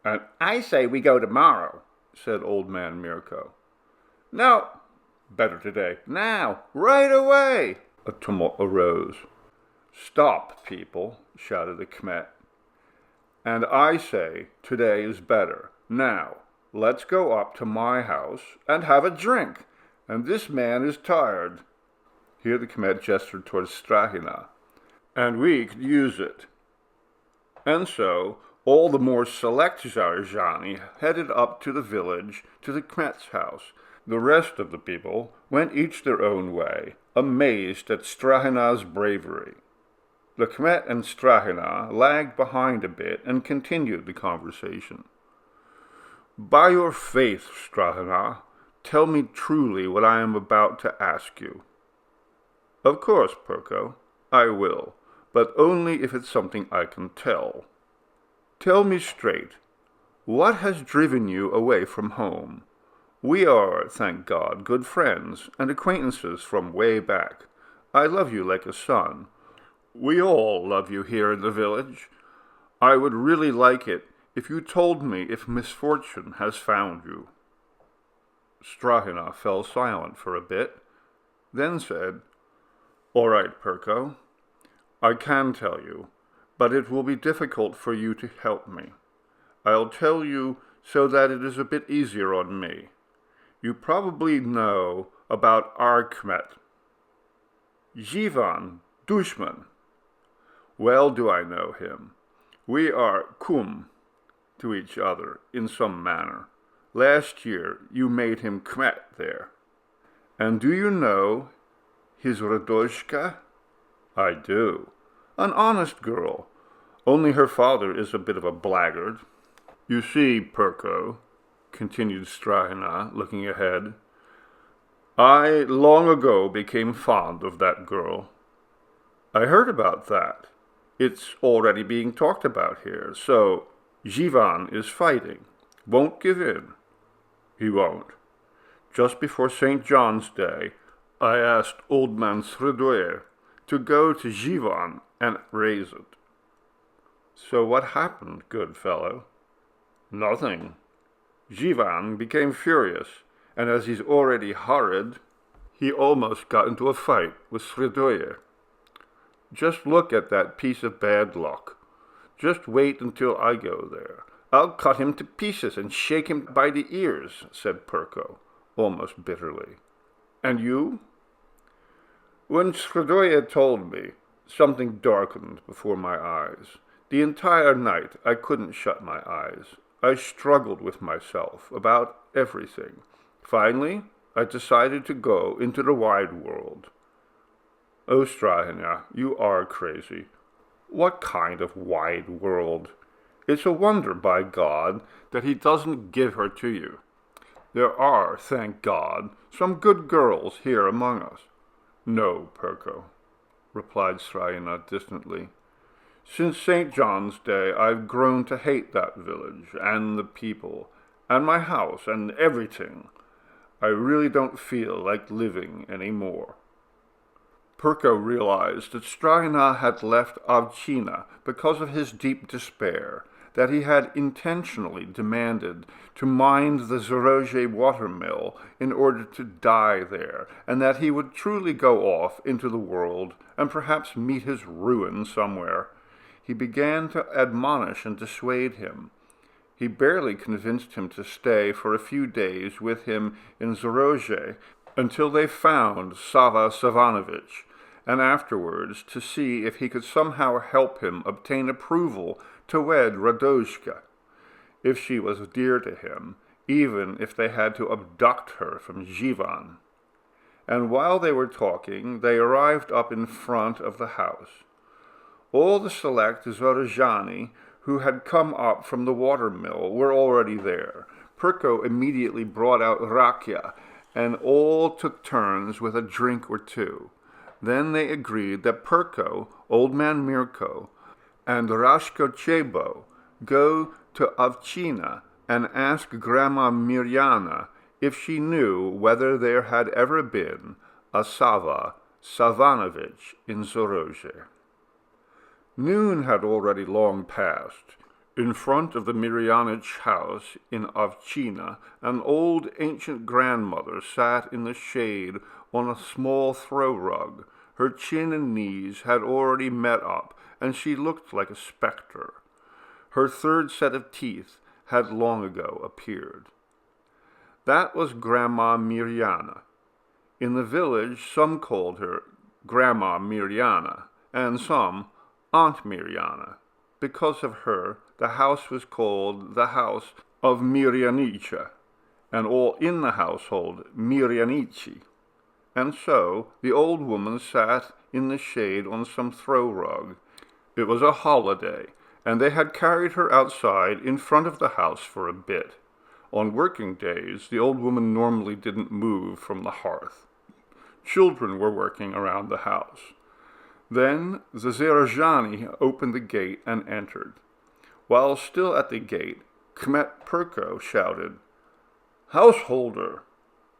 "And I say we go tomorrow," said Old Man Mirko. "No, better today. Now, right away." A tumult arose. "Stop, people," shouted the Kmet. "And I say today is better. Now, let's go up to my house and have a drink. And this man is tired." Here the Kmet gestured towards Strahina. "And we could use it." And so all the more select Zarajani headed up to the village to the Kmet's house. The rest of the people went each their own way, amazed at Strahina's bravery. The Kmet and Strahina lagged behind a bit and continued the conversation. "By your faith, Strahina, tell me truly what I am about to ask you." "Of course, Perko, I will, but only if it's something I can tell. Tell me straight, what has driven you away from home? We are, thank God, good friends and acquaintances from way back. I love you like a son. We all love you here in the village. I would really like it if you told me if misfortune has found you." Strahina fell silent for a bit, then said, "All right, Perko, I can tell you, but it will be difficult for you to help me. I'll tell you so that it is a bit easier on me. You probably know about our Kmet, Jivan Dushman. Well do I know him. We are kum to each other in some manner. Last year you made him Kmet there. And do you know his Radoshka?" "I do. An honest girl, only her father is a bit of a blackguard." "You see, Perko," continued Strahina, looking ahead, "I long ago became fond of that girl." "I heard about that. It's already being talked about here, so Jivan is fighting. Won't give in. He won't. Just before St. John's Day, I asked old man Sredoje to go to Jivan and raise it. So what happened, good fellow? Nothing. Jivan became furious, and as he's already horrid, he almost got into a fight with Sredoje. Just look at that piece of bad luck. Just wait until I go there. I'll cut him to pieces and shake him by the ears, said Perko, almost bitterly. And you? When Sredoje told me, something darkened before my eyes. The entire night I couldn't shut my eyes. I struggled with myself about everything. Finally, I decided to go into the wide world. Oh, Strahina, you are crazy. What kind of wide world? It's a wonder, by God, that he doesn't give her to you. There are, thank God, some good girls here among us. No, Perko, replied Strahina distantly. Since St. John's Day, I've grown to hate that village, and the people, and my house, and everything. I really don't feel like living any more. Perko realized that Strahina had left Avcina because of his deep despair, that he had intentionally demanded to mind the Zoroje watermill in order to die there, and that he would truly go off into the world and perhaps meet his ruin somewhere. He began to admonish and dissuade him. He barely convinced him to stay for a few days with him in Zoroje until they found Sava Savanovich, and afterwards to see if he could somehow help him obtain approval to wed Radoshka, if she was dear to him, even if they had to abduct her from Jivan. And while they were talking, they arrived up in front of the house. All the select Zorozhani who had come up from the watermill were already there. Perko immediately brought out rakia, and all took turns with a drink or two. Then they agreed that Perko, old man Mirko, and Rashko Chebo go to Avcina and ask Grandma Mirjana if she knew whether there had ever been a Sava Savanovich in Zoroje. Noon had already long passed. In front of the Mirjanich house in Avcina, an old ancient grandmother sat in the shade on a small throw rug. Her chin and knees had already met up, and she looked like a spectre. Her third set of teeth had long ago appeared. That was Grandma Mirjana. In the village, some called her Grandma Mirjana, and some Aunt Mirjana. Because of her, the house was called the house of Mirjanicha, and all in the household Mirjanici. And so the old woman sat in the shade on some throw rug. It was a holiday, and they had carried her outside in front of the house for a bit. On working days, the old woman normally didn't move from the hearth. Children were working around the house. Then the Zerajani opened the gate and entered. While still at the gate, Kmet Perko shouted, "Householder,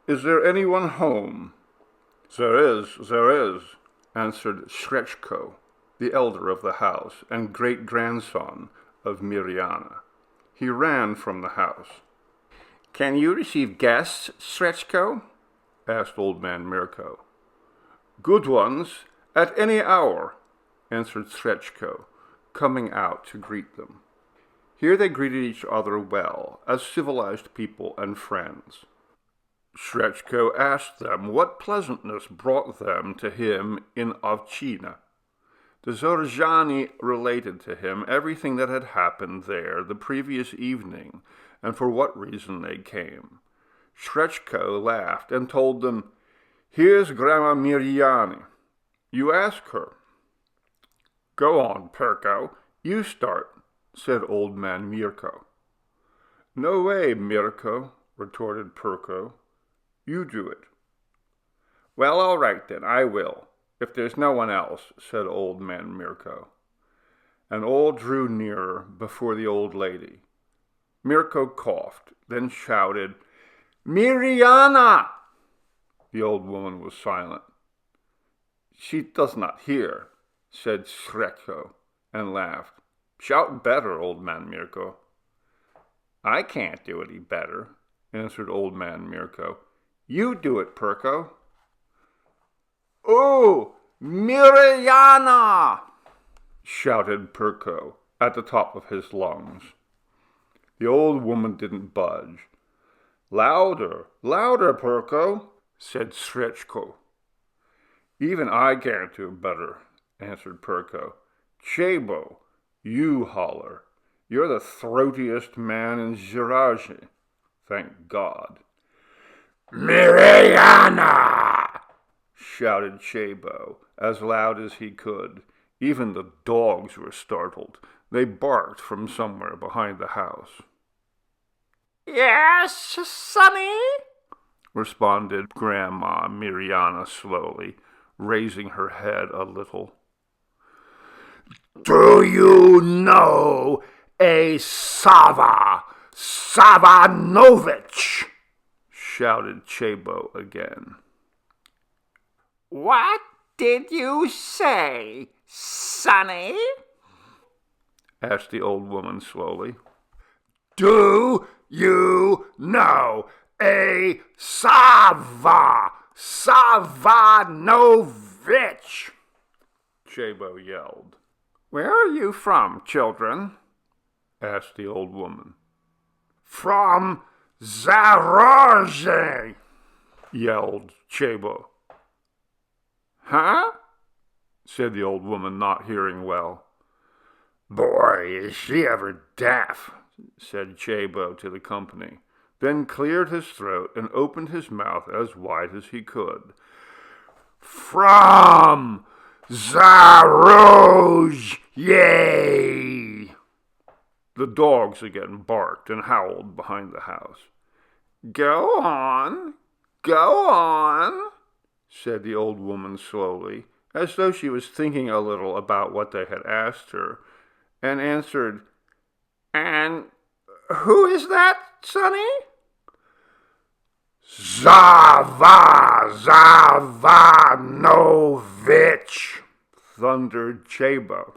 is there anyone home?" There is," answered Shrechko, the elder of the house and great-grandson of Mirjana. He ran from the house. "Can you receive guests, Shrechko?" asked old man Mirko. "Good ones, at any hour," answered Shrechko, coming out to greet them. Here they greeted each other well, as civilized people and friends. Shrechko asked them what pleasantness brought them to him in Avcina. The Zorjani related to him everything that had happened there the previous evening, and for what reason they came. Shrechko laughed and told them, "Here's Grandma Mirjani. You ask her." "Go on, Perko, you start," said old man Mirko. "No way, Mirko," retorted Perko. "You do it." "Well, all right then, I will, if there's no one else," said old man Mirko. and all drew nearer before the old lady. Mirko coughed, then shouted, "Mirjana!" The old woman was silent. "She does not hear," said Srećko, and laughed. "Shout better, old man Mirko." "I can't do any better," answered old man Mirko. "You do it, Perko." "Oh, Mirjana!" shouted Perko at the top of his lungs. The old woman didn't budge. "Louder, louder, Perko," said Srećko. "Even I can't do better," answered Perko. "Chebo, you holler. You're the throatiest man in Zaraje. Thank God." "Mirjana!" shouted Chebo as loud as he could. Even the dogs were startled. They barked from somewhere behind the house. "Yes, sonny?" responded Grandma Mirjana slowly, raising her head a little. "Do you know a Savanovich?" shouted Chebo again. "What did you say, sonny?" asked the old woman slowly. "Do you know a Savanovich?" Chebo yelled. "Where are you from, children?" asked the old woman. "From Zaraje," yelled Chebo. "Huh?" said the old woman, not hearing well. "Boy, is she ever deaf," said Chebo to the company, then cleared his throat and opened his mouth as wide as he could. "From Zaraje." The dogs again barked and howled behind the house. "Go on, go on," said the old woman slowly, as though she was thinking a little about what they had asked her, and answered, "And who is that, sonny?" Savanovich, thundered Chebo,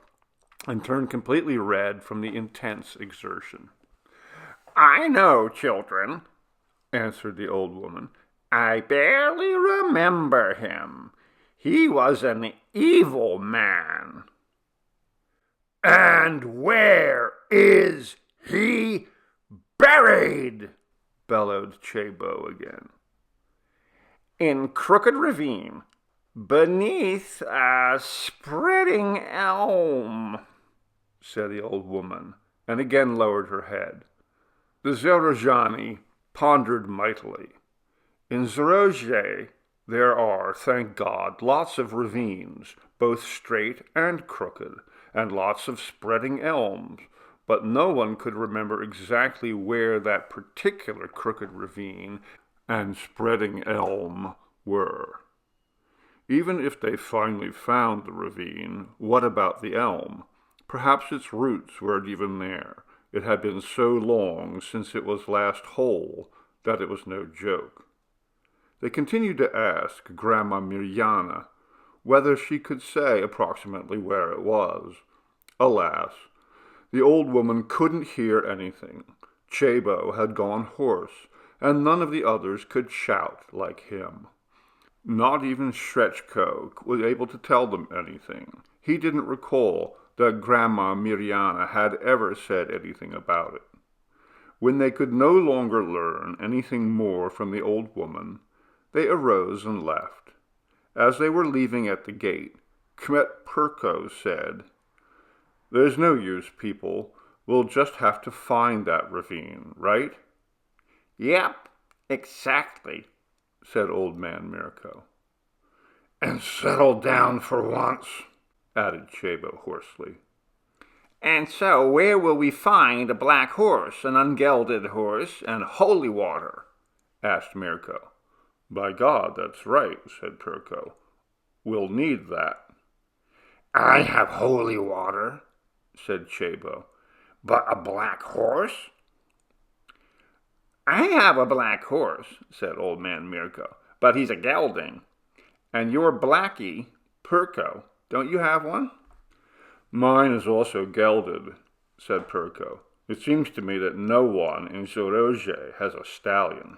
and turned completely red from the intense exertion. "I know, children," answered the old woman. "I barely remember him. He was an evil man." "And where is he buried?" bellowed Chebo again. "In Crooked Ravine, beneath a spreading elm," said the old woman, and again lowered her head. The Zarajani pondered mightily. In Zaraje there are, thank God, lots of ravines, both straight and crooked, and lots of spreading elms, but no one could remember exactly where that particular crooked ravine and spreading elm were. Even if they finally found the ravine, what about the elm? Perhaps its roots weren't even there. It had been so long since it was last whole that it was no joke. They continued to ask Grandma Mirjana whether she could say approximately where it was. Alas, the old woman couldn't hear anything. Chebo had gone hoarse, and none of the others could shout like him. Not even Srećko was able to tell them anything. He didn't recall that Grandma Mirjana had ever said anything about it. When they could no longer learn anything more from the old woman, they arose and left. As they were leaving at the gate, Kmet Perko said, "There's no use, people. We'll just have to find that ravine, right?" "Yep, exactly," said old man Mirko. "And settle down for once," added Chebo hoarsely. "And so where will we find a black horse, an ungelded horse, and holy water?" asked Mirko. "By God, that's right," said Perko. "We'll need that." "I have holy water," said Chabo. But a black horse? I have a black horse, said old man Mirko, but he's a gelding. And your blackie, Perko, don't you have one? Mine is also gelded, said Perko. It seems to me that no one in Zoroje has a stallion.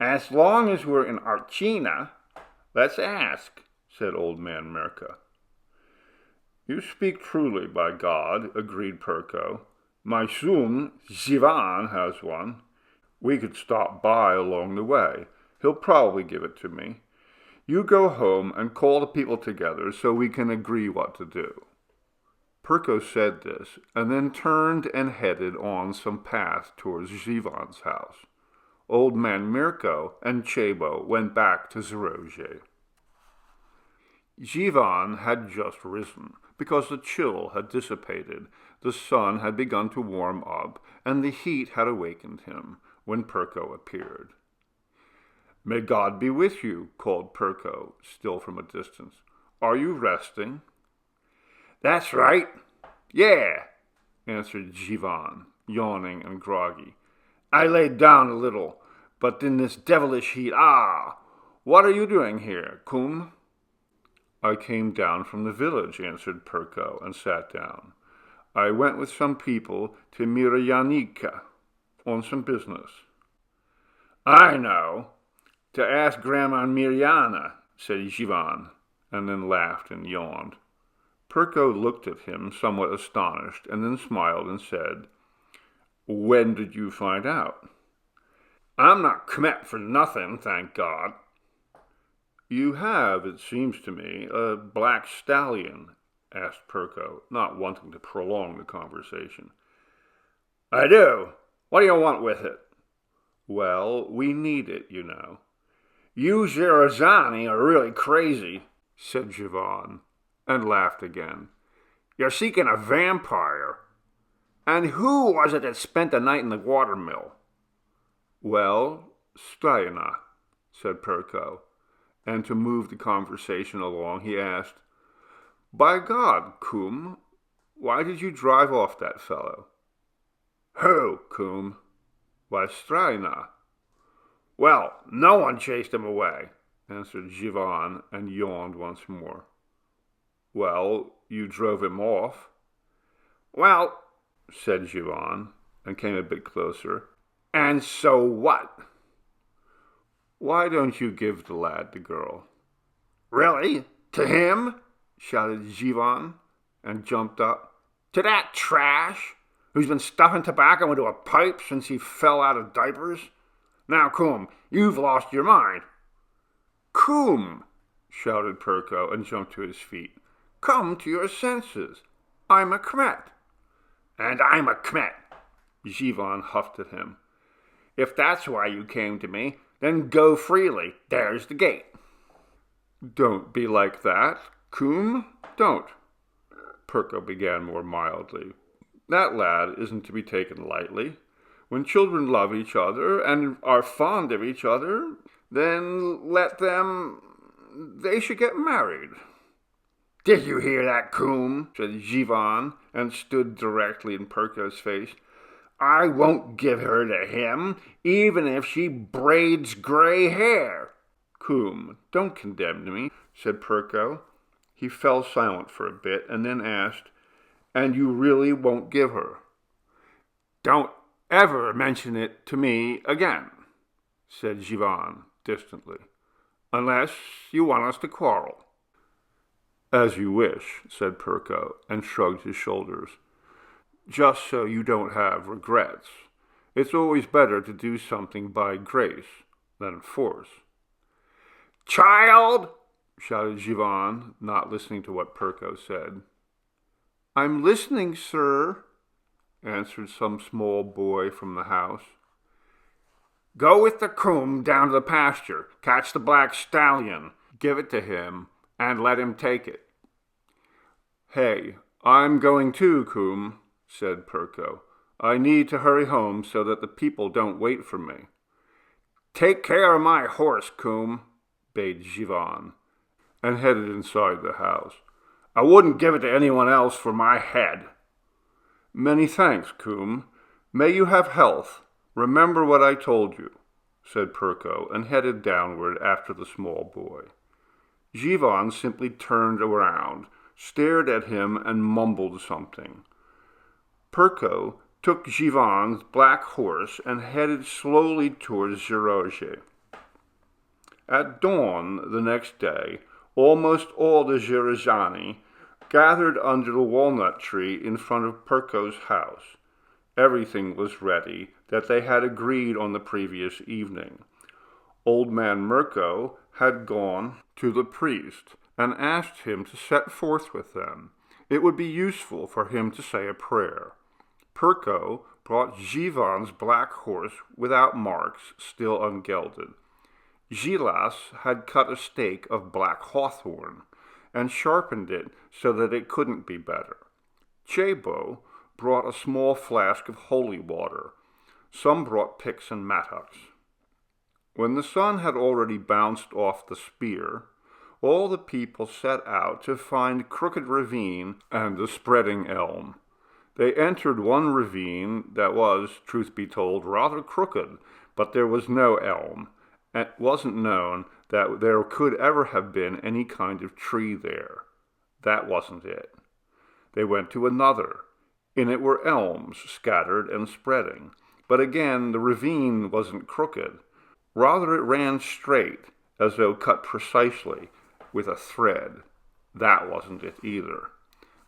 As long as we're in Archina, let's ask, said old man Mirko. You speak truly, by God, agreed Perko. My son, Zivan, has one. We could stop by along the way. He'll probably give it to me. You go home and call the people together so we can agree what to do. Perko said this, and then turned and headed on some path towards Zivan's house. Old man Mirko and Chabo went back to Zoroje. Zivan had just risen, because the chill had dissipated, the sun had begun to warm up, and the heat had awakened him, when Perko appeared. "May God be with you," called Perko, still from a distance. "Are you resting?" "That's right. Yeah," answered Zivan, yawning and groggy. "I laid down a little, but in this devilish heat, what are you doing here, Kum?" "I came down from the village," answered Perko, and sat down. "I went with some people to Mirayanika on some business." "I know. To ask Grandma Mirjana," said Zivan, and then laughed and yawned. Perko looked at him, somewhat astonished, and then smiled and said, "When did you find out?" "I'm not kmet for nothing, thank God." "You have, it seems to me, a black stallion?" asked Perko, not wanting to prolong the conversation. "I do. What do you want with it?" "Well, we need it, you know." "You Zerazani are really crazy," said Zivan, and laughed again. "You're seeking a vampire. And who was it that spent the night in the watermill?" "Well, Strayana," said Perko, and to move the conversation along, he asked, "By God, Kum, why did you drive off that fellow?" "Who, Kum?" "Why, Strayana." "Well, no one chased him away," answered Zivan, and yawned once more. "Well, you drove him off." "Well," said Zivan, and came a bit closer. "And so what?" "Why don't you give the lad the girl?" "Really? To him?" shouted Zivan, and jumped up. "To that trash, who's been stuffing tobacco into a pipe since he fell out of diapers? Now, Kum, you've lost your mind." "Kum!" shouted Perko, and jumped to his feet. "Come to your senses. I'm a kmet." "And I'm a kmet." Zivan huffed at him. "If that's why you came to me, then go freely. There's the gate." "Don't be like that, Kum. Don't." Perko began more mildly. "That lad isn't to be taken lightly. When children love each other and are fond of each other, then let them... they should get married." "Did you hear that, Kum?" said Zivan, and stood directly in Perko's face. "I won't give her to him, even if she braids gray hair." "Kum, don't condemn me," said Perko. He fell silent for a bit, and then asked, "And you really won't give her?" "Don't ever mention it to me again," said Zivan distantly, "unless you want us to quarrel." "As you wish," said Perko, and shrugged his shoulders. "Just so you don't have regrets. It's always better to do something by grace than force." "Child!" shouted Zivan, not listening to what Perko said. "I'm listening, sir," answered some small boy from the house. "Go with the Kum down to the pasture, catch the black stallion, give it to him, and let him take it." "Hey, I'm going too, Kum," said Perko. "I need to hurry home so that the people don't wait for me." "Take care of my horse, Kum," bade Zivan, and headed inside the house. "I wouldn't give it to anyone else for my head." Many thanks, Coom. May you have health. Remember what I told you, said Perko, and headed downward after the small boy. Jivan simply turned around, stared at him, and mumbled something. Perko took Jivan's black horse and headed slowly towards Zhirozhe. At dawn the next day, almost all the Zhirozhani gathered under the walnut tree in front of Perko's house. Everything was ready that they had agreed on the previous evening. Old man Mirko had gone to the priest and asked him to set forth with them. It would be useful for him to say a prayer. Perko brought Jivan's black horse without marks, still ungelded. Gilas had cut a stake of black hawthorn and sharpened it so that it couldn't be better. Chebo brought a small flask of holy water. Some brought picks and mattocks. When the sun had already bounced off the spear, all the people set out to find Crooked Ravine and the Spreading Elm. They entered one ravine that was, truth be told, rather crooked, but there was no elm. It wasn't known that there could ever have been any kind of tree there. That wasn't it. They went to another. In it were elms, scattered and spreading. But again, the ravine wasn't crooked. Rather, it ran straight, as though cut precisely, with a thread. That wasn't it either.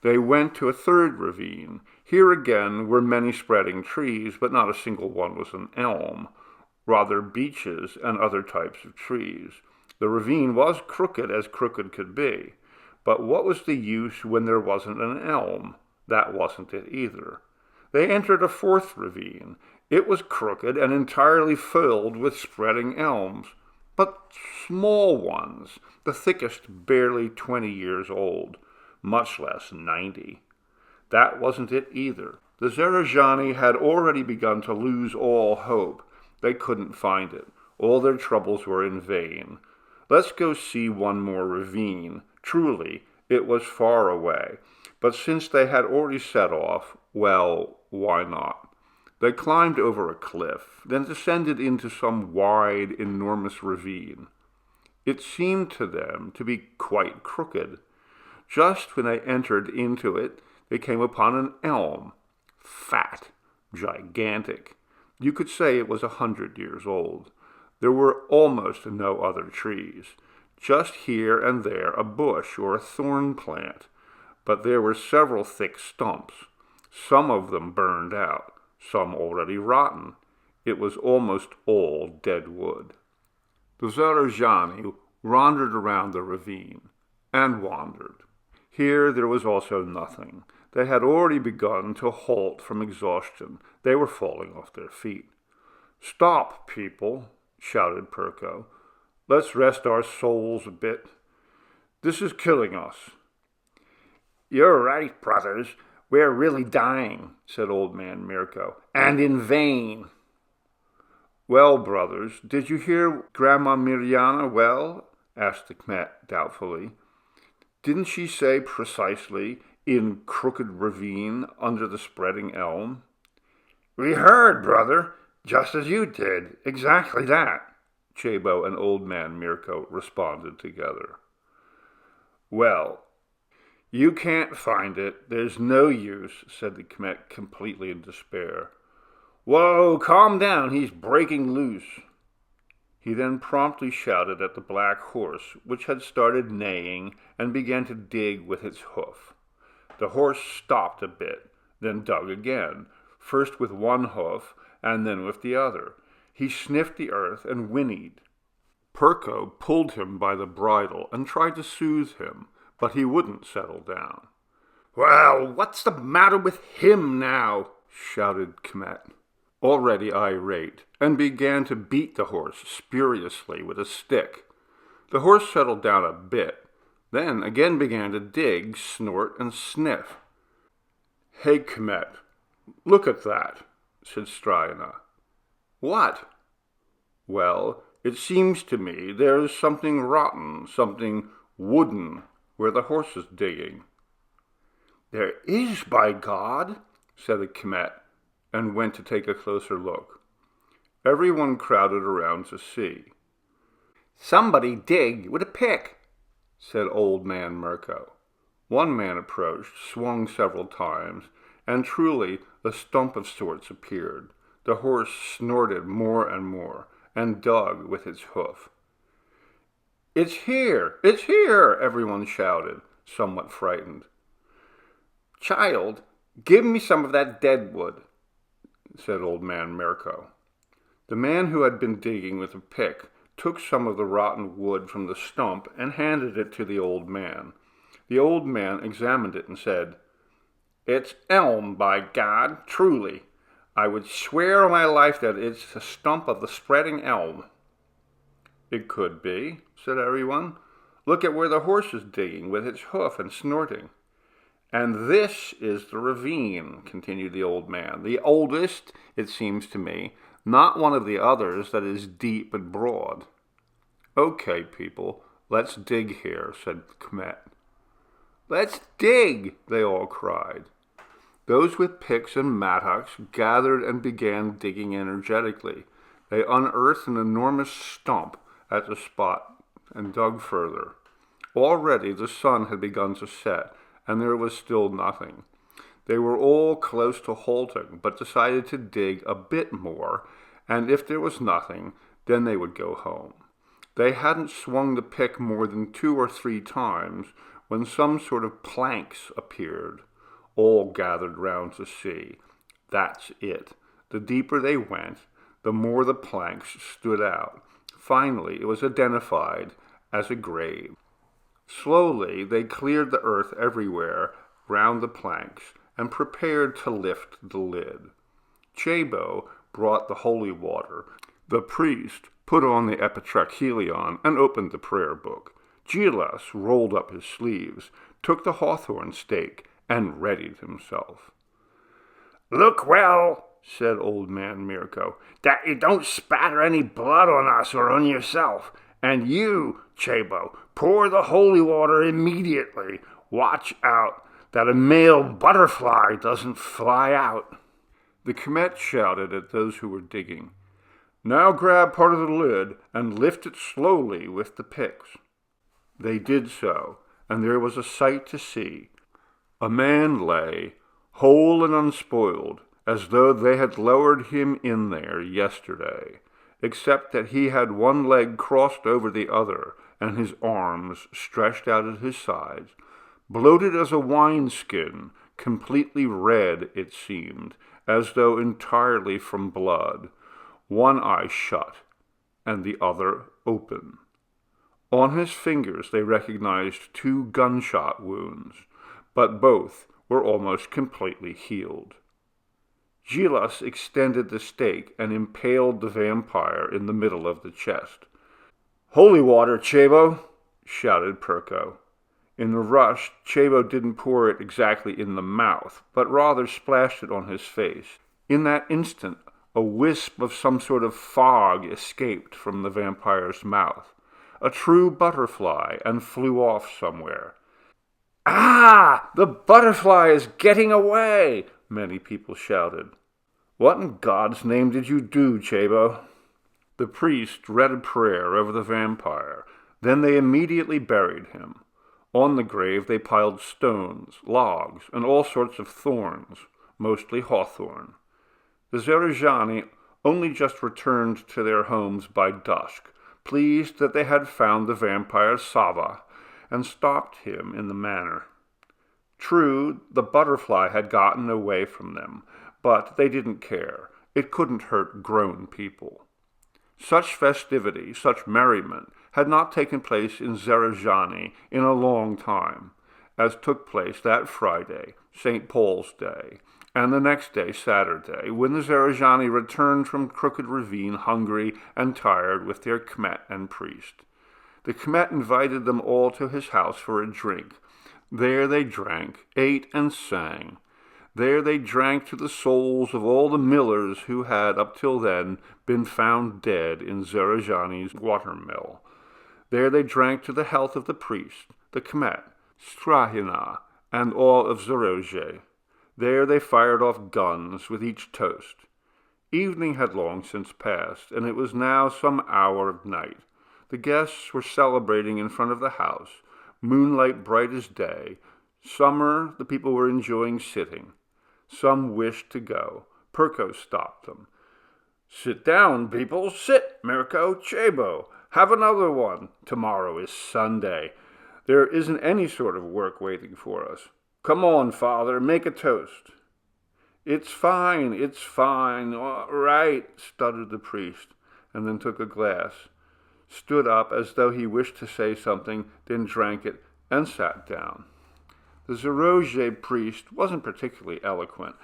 They went to a third ravine. Here again were many spreading trees, but not a single one was an elm. Rather, beeches and other types of trees. The ravine was crooked as crooked could be. But what was the use when there wasn't an elm? That wasn't it either. They entered a fourth ravine. It was crooked and entirely filled with spreading elms, but small ones, the thickest barely 20 years old, much less 90. That wasn't it either. The Zerajani had already begun to lose all hope. They couldn't find it. All their troubles were in vain. Let's go see one more ravine. Truly, it was far away. But since they had already set off, well, why not? They climbed over a cliff, then descended into some wide, enormous ravine. It seemed to them to be quite crooked. Just when they entered into it, they came upon an elm. Fat, gigantic. You could say it was 100 years old. There were almost no other trees. Just here and there a bush or a thorn plant. But there were several thick stumps. Some of them burned out, some already rotten. It was almost all dead wood. The Zarajani wandered around the ravine, and wandered. Here there was also nothing. They had already begun to halt from exhaustion. They were falling off their feet. "Stop, people," shouted Perko. "Let's rest our souls a bit. This is killing us." "You're right, brothers. We're really dying," said old man Mirko, "and in vain." "Well, brothers, did you hear Grandma Mirjana well?" asked the Kmet doubtfully. "Didn't she say precisely, in Crooked Ravine, under the spreading elm?" "We heard, brother, just as you did. Exactly that," Chebo and old man Mirko responded together. "Well, you can't find it. There's no use," said the Kmet, completely in despair. "Whoa, calm down. He's breaking loose." He then promptly shouted at the black horse, which had started neighing and began to dig with its hoof. The horse stopped a bit, then dug again, first with one hoof and then with the other. He sniffed the earth and whinnied. Perko pulled him by the bridle and tried to soothe him, but he wouldn't settle down. "Well, what's the matter with him now?" shouted Kmet, already irate, and began to beat the horse spuriously with a stick. The horse settled down a bit, then again began to dig, snort, and sniff. "Hey, Kmet, look at that," said Stryana. "What?" "Well, it seems to me there's something rotten, something wooden, where the horse is digging." "There is, by God," said the Kmet, and went to take a closer look. Everyone crowded around to see. "Somebody dig with a pick," said Old Man Mirko. One man approached, swung several times, and truly a stump of sorts appeared. The horse snorted more and more, and dug with its hoof. "It's here! It's here!" everyone shouted, somewhat frightened. "Child, give me some of that dead wood," said Old Man Mirko. The man who had been digging with a pick took some of the rotten wood from the stump and handed it to the old man. The old man examined it and said, "It's elm, by God, truly. I would swear on my life that it's a stump of the spreading elm." "It could be," said everyone. "Look at where the horse is digging with its hoof and snorting." "And this is the ravine," continued the old man. "The oldest, it seems to me, not one of the others that is deep and broad." "Okay, people, let's dig here," said the Kmet. "Let's dig," they all cried. Those with picks and mattocks gathered and began digging energetically. They unearthed an enormous stump at the spot and dug further. Already the sun had begun to set, and there was still nothing. They were all close to halting, but decided to dig a bit more, and if there was nothing, then they would go home. They hadn't swung the pick more than 2 or 3 times when some sort of planks appeared. All gathered round to see. That's it. The deeper they went, the more the planks stood out. Finally, it was identified as a grave. Slowly, they cleared the earth everywhere round the planks and prepared to lift the lid. Chabo brought the holy water. The priest put on the epitrachelion and opened the prayer book. Gilas rolled up his sleeves, took the hawthorn stake, and readied himself. "Look well," said Old Man Mirko, "that you don't spatter any blood on us or on yourself. And you, Chabo, pour the holy water immediately. Watch out that a male butterfly doesn't fly out." The Kmet shouted at those who were digging, "Now grab part of the lid and lift it slowly with the picks." They did so, and there was a sight to see. A man lay, whole and unspoiled, as though they had lowered him in there yesterday, except that he had one leg crossed over the other, and his arms stretched out at his sides, bloated as a wineskin, completely red, it seemed, as though entirely from blood, one eye shut, and the other open. On his fingers they recognized 2 gunshot wounds, but both were almost completely healed. Gilas extended the stake and impaled the vampire in the middle of the chest. "Holy water, Chabo!" shouted Perko. In the rush, Chabo didn't pour it exactly in the mouth, but rather splashed it on his face. In that instant, a wisp of some sort of fog escaped from the vampire's mouth, a true butterfly, and flew off somewhere. "Ah! The butterfly is getting away!" many people shouted. "What in God's name did you do, Chabo?" The priest read a prayer over the vampire. Then they immediately buried him. On the grave they piled stones, logs, and all sorts of thorns, mostly hawthorn. The Zerajani only just returned to their homes by dusk, pleased that they had found the vampire Sava, and stopped him in the manor. True, the butterfly had gotten away from them, but they didn't care. It couldn't hurt grown people. Such festivity, such merriment, had not taken place in Zerajani in a long time, as took place that Friday, St. Paul's Day, and the next day, Saturday, when the Zerajani returned from Crooked Ravine hungry and tired with their Kmet and priest. The Kmet invited them all to his house for a drink. There they drank, ate, and sang. There they drank to the souls of all the millers who had, up till then, been found dead in Zerajani's watermill. There they drank to the health of the priest, the Kmet, Strahina, and all of Zarozhe. There they fired off guns with each toast. Evening had long since passed, and it was now some hour of night. The guests were celebrating in front of the house, moonlight bright as day. Summer the people were enjoying sitting. Some wished to go. Perko stopped them. "Sit down, people. Sit, Mirko, Chabo. Have another one. Tomorrow is Sunday. There isn't any sort of work waiting for us. Come on, Father, make a toast." It's fine, all right," stuttered the priest, and then took a glass, stood up as though he wished to say something, then drank it, and sat down. The Zarozhe priest wasn't particularly eloquent,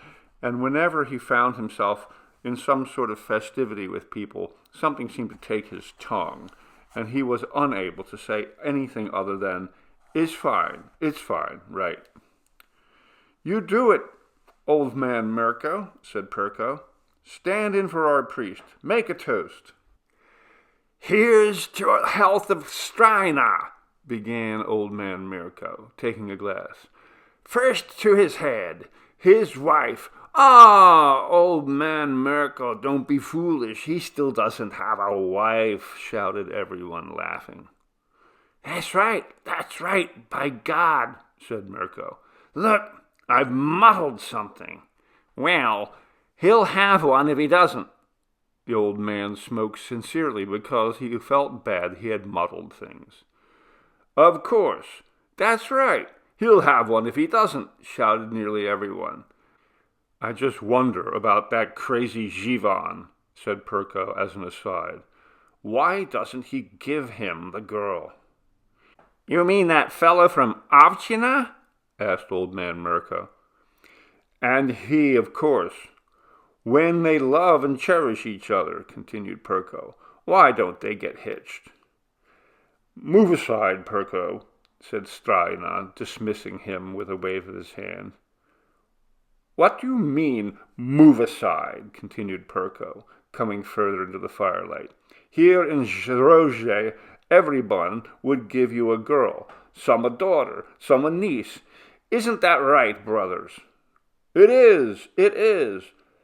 and whenever he found himself in some sort of festivity with people, something seemed to take his tongue, and he was unable to say anything other than, it's fine, right." "You do it, old man Mirko," said Perko. "Stand in for our priest. Make a toast." "Here's to the health of Strina," began old man Mirko, taking a glass. "First to his head, his wife." "Ah, old man Mirko, don't be foolish. He still doesn't have a wife," shouted everyone, laughing. That's right, by God," said Mirko. "Look, I've muddled something." "Well, he'll have one if he doesn't." The old man smoked sincerely because he felt bad he had muddled things. "Of course, that's right. He'll have one if he doesn't," shouted nearly everyone. "I just wonder about that crazy Jivan," said Perko as an aside. "Why doesn't he give him the girl?" "You mean that fellow from Avchina?" asked old man Mirko. "And he, of course. When they love and cherish each other," continued Perko, "why don't they get hitched?" "Move aside, Perko," said Strina, dismissing him with a wave of his hand. "What do you mean, move aside?" continued Perko, coming further into the firelight. "Here in Zarozhe, everyone would give you a girl, some a daughter, some a niece. Isn't that right, brothers?" It is.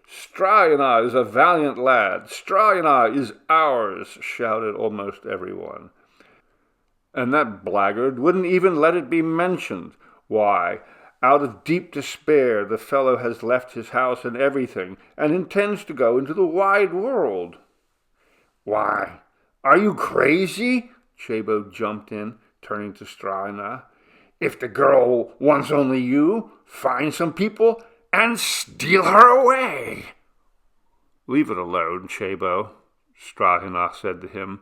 Strina is a valiant lad. Strina is ours," shouted almost everyone. "And that blackguard wouldn't even let it be mentioned. Why, out of deep despair, the fellow has left his house and everything, and intends to go into the wide world." "Why, are you crazy?" Chabo jumped in, turning to Strina. "If the girl wants only you, find some people and steal her away." "Leave it alone, Chabo," Strina said to him.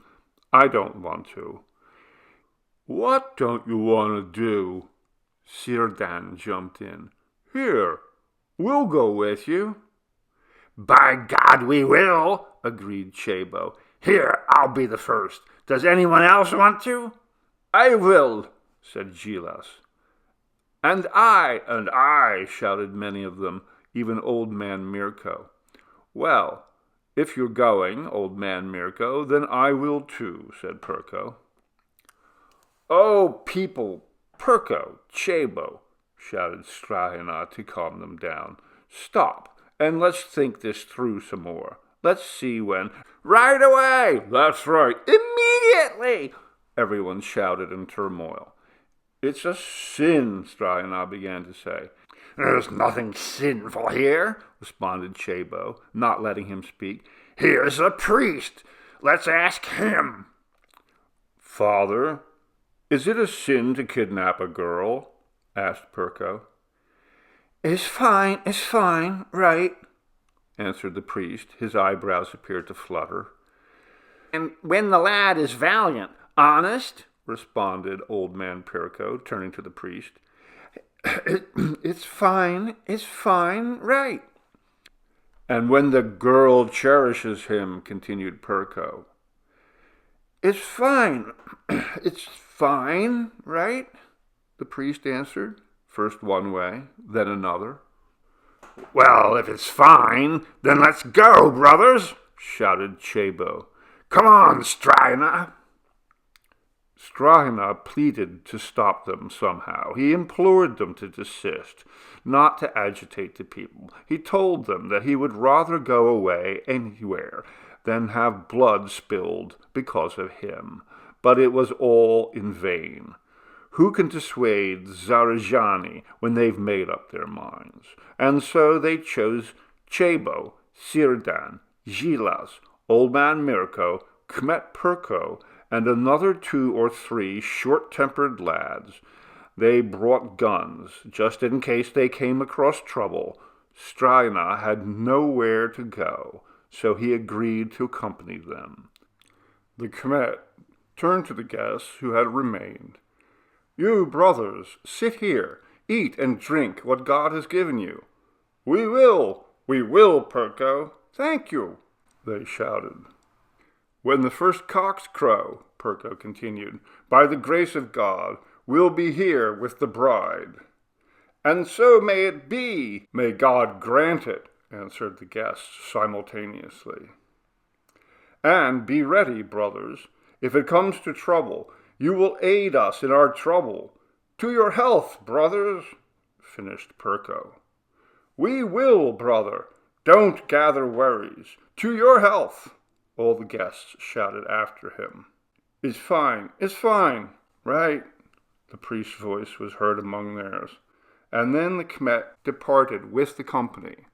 "I don't want to." "What don't you want to do?" Sirdan jumped in. "Here, we'll go with you." "By God, we will," agreed Chabo. "Here, I'll be the first. Does anyone else want to?" "I will," said Gilas. And I, shouted many of them, even old man Mirko. "Well, if you're going, old man Mirko, then I will too," said Perko. "Oh, people, Perko, Chabo," shouted Strina to calm them down. "Stop, and let's think this through some more. Let's see when—" "Right away!" "That's right, immediately!" everyone shouted in turmoil. "It's a sin," Strina began to say. "There's nothing sinful here," responded Chabo, not letting him speak. "Here's a priest. Let's ask him." "Father, is it a sin to kidnap a girl?" asked Perko. It's fine, right," answered the priest. His eyebrows appeared to flutter. "And when the lad is valiant, honest?" responded old man Perko, turning to the priest. It's fine, right." "And when the girl cherishes him," continued Perko. It's fine, right?" the priest answered, first one way, then another. "Well, if it's fine, then let's go, brothers," shouted Chabo. "Come on, Strina." Strahina pleaded to stop them somehow. He implored them to desist, not to agitate the people. He told them that he would rather go away anywhere than have blood spilled because of him. But it was all in vain. Who can dissuade Zarijani when they've made up their minds? And so they chose Chebo, Sirdan, Gilas, Old Man Mirko, Kmet Perko, and another 2 or 3 short-tempered lads. They brought guns, just in case they came across trouble. Strahina had nowhere to go, so he agreed to accompany them. The Kmet turned to the guests who had remained. "You, brothers, sit here, eat and drink what God has given you." We will, Perko." "Thank you," they shouted. "When the first cocks crow," Perko continued, "by the grace of God, we'll be here with the bride." "And so may it be." "May God grant it," answered the guests simultaneously. "And be ready, brothers. If it comes to trouble, you will aid us in our trouble. To your health, brothers," finished Perko. "We will, brother. Don't gather worries. To your health," all the guests shouted after him. It's fine, right?" the priest's voice was heard among theirs. And then the Kmet departed with the company.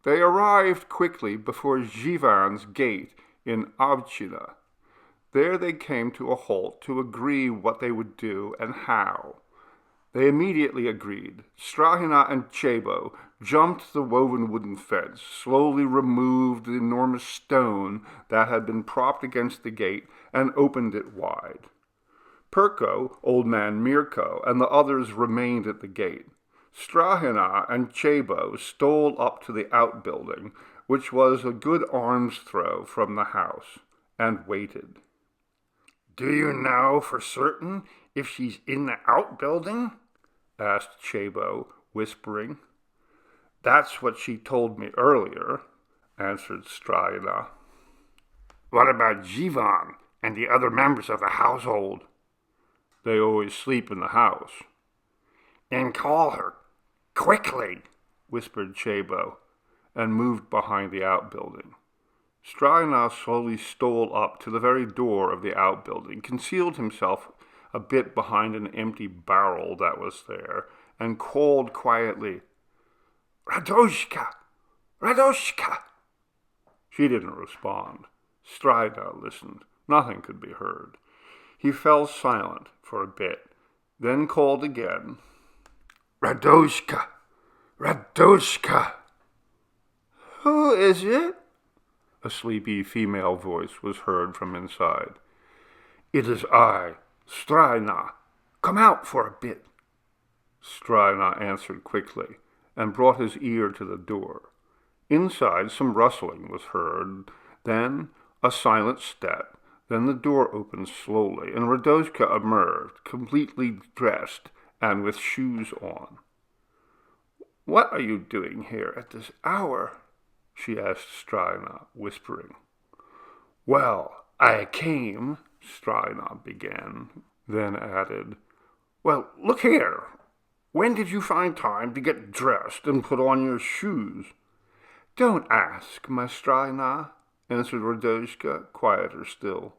They arrived quickly before Jivan's gate in Avchina. There they came to a halt to agree what they would do and how. They immediately agreed. Strahina and Chebo jumped the woven wooden fence, slowly removed the enormous stone that had been propped against the gate, and opened it wide. Perko, Old Man Mirko, and the others remained at the gate. Strahina and Chebo stole up to the outbuilding, which was a good arm's throw from the house, and waited. "Do you know for certain if she's in the outbuilding?" asked Chebo, whispering. "That's what she told me earlier," answered Strahina. "What about Jivan and the other members of the household?" "They always sleep in the house." "Then call her, quickly," whispered Chebo, and moved behind the outbuilding. Strahina slowly stole up to the very door of the outbuilding, concealed himself a bit behind an empty barrel that was there, and called quietly, "Radoshka! Radoshka!" She didn't respond. Strahina listened. Nothing could be heard. He fell silent for a bit, then called again, "Radoshka! Radoshka!" "Who is it?" A sleepy female voice was heard from inside. "It is I, Strahina. Come out for a bit." Strahina answered quickly, and brought his ear to the door. Inside some rustling was heard, then a silent step, then the door opened slowly, and Radoshka emerged, completely dressed and with shoes on. "What are you doing here at this hour?" she asked Strahina, whispering. "Well, I came," Strahina began, then added, "Well, look here. When did you find time to get dressed and put on your shoes?" "Don't ask, my Strahina," answered Radoshka, quieter still.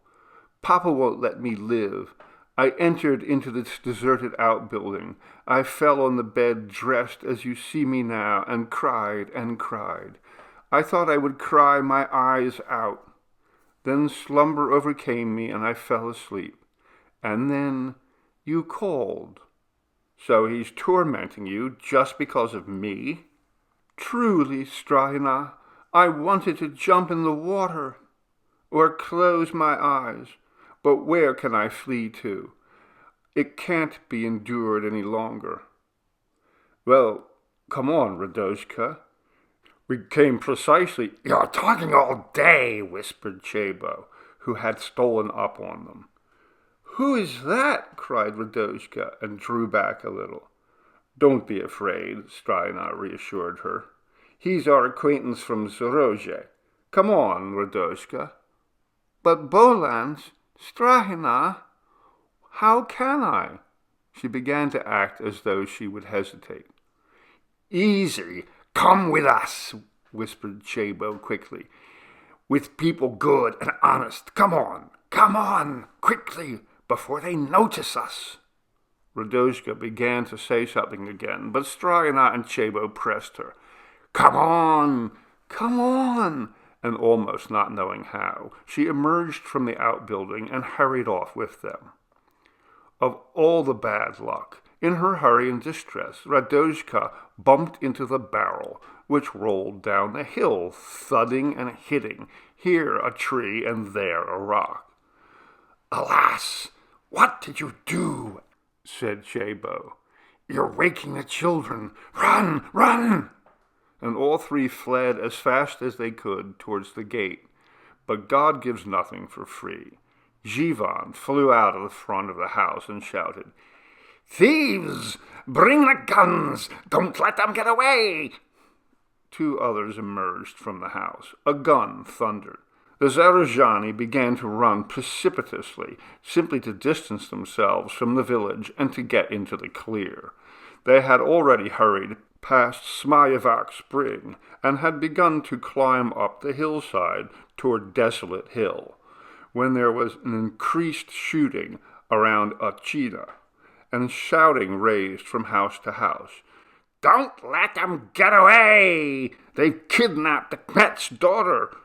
"Papa won't let me live. I entered into this deserted outbuilding. I fell on the bed dressed as you see me now, and cried and cried. I thought I would cry my eyes out. Then slumber overcame me, and I fell asleep. And then you called." "So he's tormenting you just because of me?" "Truly, Strahina, I wanted to jump in the water or close my eyes, but where can I flee to? It can't be endured any longer." "Well, come on, Radoshka. We came precisely—" "You're talking all day," whispered Chebo, who had stolen up on them. "Who is that?" cried Radoshka, and drew back a little. "Don't be afraid," Strahina reassured her. "He's our acquaintance from Zorozhe. Come on, Radoshka." "But Bolans, Strahina," How can I?" She began to act as though she would hesitate. "Easy, come with us," whispered Chabo quickly. "With people good and honest. Come on, quickly, before they notice us." Radoshka began to say something again, but Stryana and Chabo pressed her. Come on, and almost not knowing how, she emerged from the outbuilding and hurried off with them. Of all the bad luck, in her hurry and distress, Radoshka bumped into the barrel, which rolled down the hill, thudding and hitting, here a tree and there a rock. "Alas, what did you do?" said Chabo. "You're waking the children. Run!" And all three fled as fast as they could towards the gate. But God gives nothing for free. Jivan flew out of the front of the house and shouted, "Thieves! Bring the guns! Don't let them get away!" 2 others emerged from the house. A gun thundered. The Zarajani began to run precipitously, simply to distance themselves from the village and to get into the clear. They had already hurried past Smajevac Spring and had begun to climb up the hillside toward Desolate Hill, when there was an increased shooting around Ochina, and shouting raised from house to house. "Don't let them get away! They've kidnapped the Kmet's daughter!"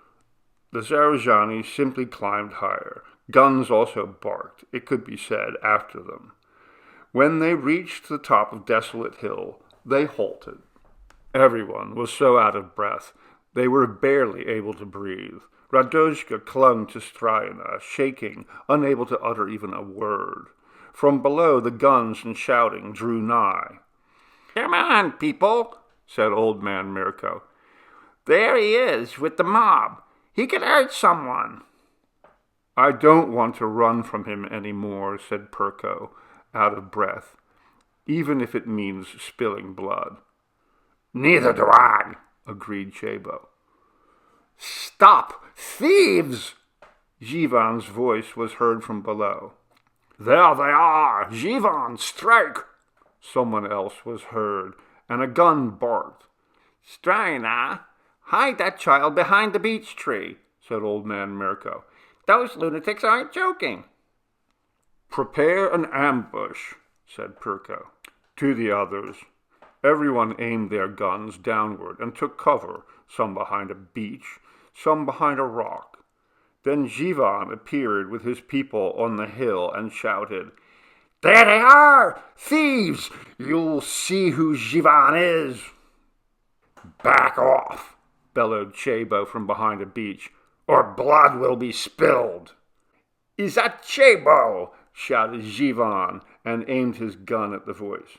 The Zarajani simply climbed higher. Guns also barked, it could be said, after them. When they reached the top of Desolate Hill, they halted. Everyone was so out of breath, they were barely able to breathe. Radoshka clung to Stryana, shaking, unable to utter even a word. From below, the guns and shouting drew nigh. "Come on, people," said old man Mirko. "There he is with the mob. He could hurt someone." "I don't want to run from him any more," said Perko, out of breath, "even if it means spilling blood." "Neither do I," agreed Chabo. "Stop! Thieves!" Jivan's voice was heard from below. "There they are! Jivan, strike!" Someone else was heard, and a gun barked. "Strina, hide that child behind the beech tree," said old man Mirko. "Those lunatics aren't joking." "Prepare an ambush," said Perko. To the others, everyone aimed their guns downward and took cover, some behind a beech, some behind a rock. Then Jivan appeared with his people on the hill and shouted, "There they are! Thieves! You'll see who Jivan is!" "Back off!" bellowed Chabo from behind a beech, "or blood will be spilled." "Is that Chabo?" shouted Jivan, and aimed his gun at the voice.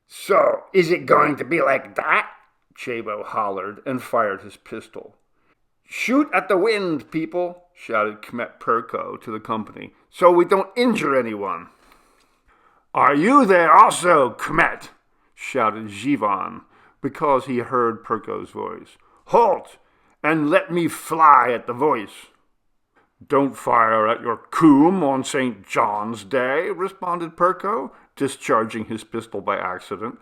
"So, is it going to be like that?" Chabo hollered and fired his pistol. "Shoot at the wind, people," shouted Kmet Perko to the company, "so we don't injure anyone." "Are you there also, Kmet?" shouted Jivan, because he heard Perko's voice. "Halt, and let me fly at the voice." "Don't fire at your coom on St. John's Day," responded Perko, discharging his pistol by accident.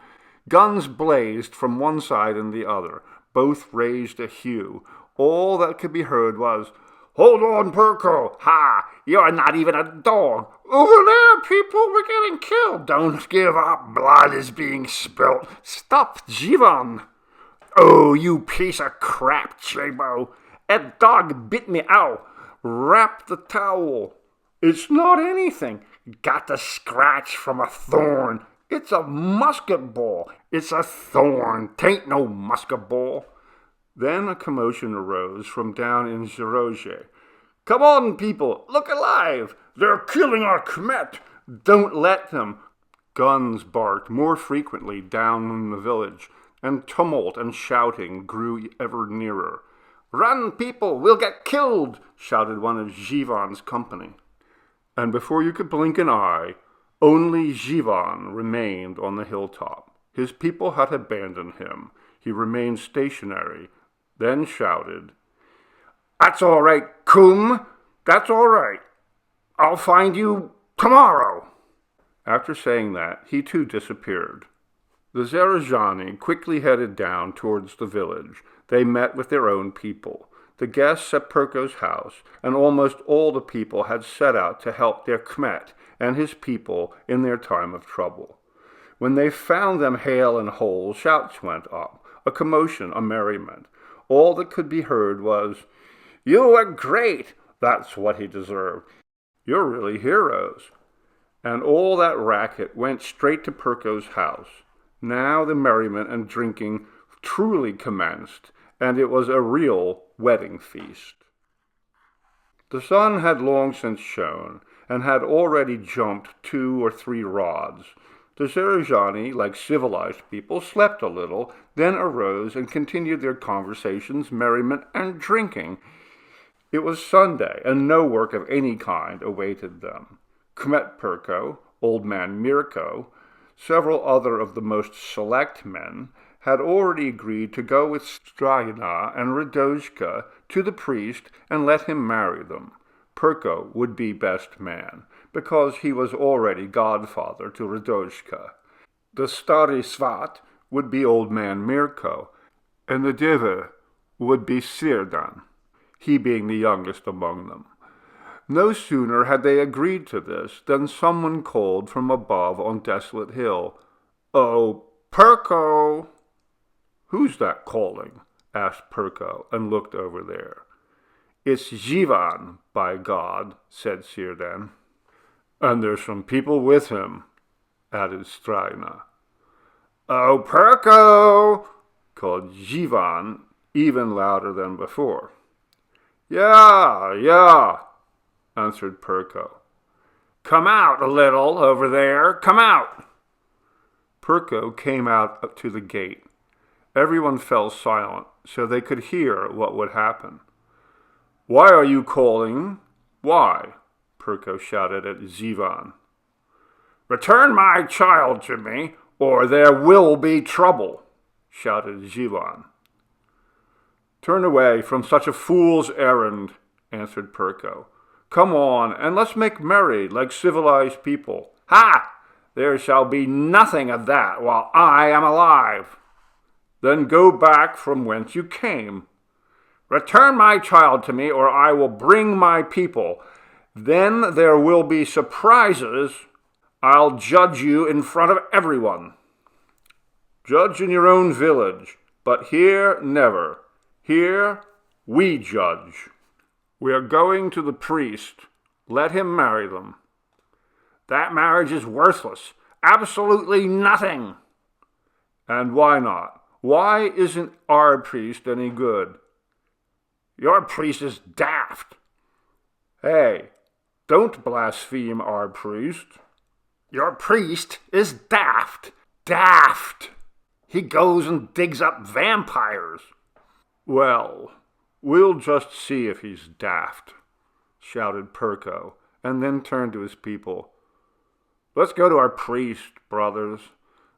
Guns blazed from one side and the other. Both raised a hue. All that could be heard was, "Hold on, Perko! Ha! You're not even a dog! Over there, people! We're getting killed! Don't give up! Blood is being spilt! Stop, Jivan! Oh, you piece of crap, Chabo! A dog bit me! Ow! Wrap the towel! It's not anything! Got the scratch from a thorn! It's a musket ball! It's a thorn! 'Tain't no musket ball!" Then a commotion arose from down in Zhorozhe. "Come on, people! Look alive! They're killing our Kmet! Don't let them!" Guns barked more frequently down in the village, and tumult and shouting grew ever nearer. "Run, people! We'll get killed!" shouted one of Jivan's company. And before you could blink an eye, only Jivan remained on the hilltop. His people had abandoned him. He remained stationary, then shouted, "That's all right, Coom. That's all right. I'll find you Tomorrow!" After saying that, he too disappeared. The Zarazhani quickly headed down towards the village. They met with their own people, the guests at Perko's house, and almost all the people had set out to help their Kmet and his people in their time of trouble. When they found them hale and whole, shouts went up, a commotion, a merriment. All that could be heard was, "You were great! That's what he deserved. You're really heroes." And all that racket went straight to Perko's house. Now the merriment and drinking truly commenced, and it was a real wedding feast. The sun had long since shone, and had already jumped 2 or 3 rods. The Zarazhani, like civilized people, slept a little, then arose and continued their conversations, merriment, and drinking. It was Sunday, and no work of any kind awaited them. Kmet Perko, old man Mirko, several other of the most select men, had already agreed to go with Strina and Radojka to the priest and let him marry them. Perko would be best man, because he was already godfather to Radojka. The Stari Svat would be old man Mirko, and the Diva would be Sirdan, he being the youngest among them. No sooner had they agreed to this than someone called from above on Desolate Hill, "Oh, Perko!" "Who's that calling?" asked Perko, and looked over there. "It's Jivan, by God," said Sirdan. "And there's some people with him," added Strina. "Oh, Perko!" called Jivan, even louder than before. Yeah, answered Perko. "Come out a little over there, come out." Perko came out up to the gate. Everyone fell silent, so they could hear what would happen. "Why are you calling? Why?" Perko shouted at Zivan. "Return my child to me, or there will be trouble," shouted Zivan. "Turn away from such a fool's errand," answered Perko. "Come on, and let's make merry like civilized people." "Ha! There shall be nothing of that while I am alive." "Then go back from whence you came." "Return my child to me, or I will bring my people. Then there will be surprises. I'll judge you in front of everyone." "Judge in your own village, but here never. Here we judge. We are going to the priest. Let him marry them." "That marriage is worthless. Absolutely nothing." "And why not? Why isn't our priest any good?" "Your priest is daft." "Hey, don't blaspheme our priest." "Your priest is daft. Daft. He goes and digs up vampires." "Well, we'll just see if he's daft," shouted Perko, and then turned to his people. "Let's go to our priest, brothers.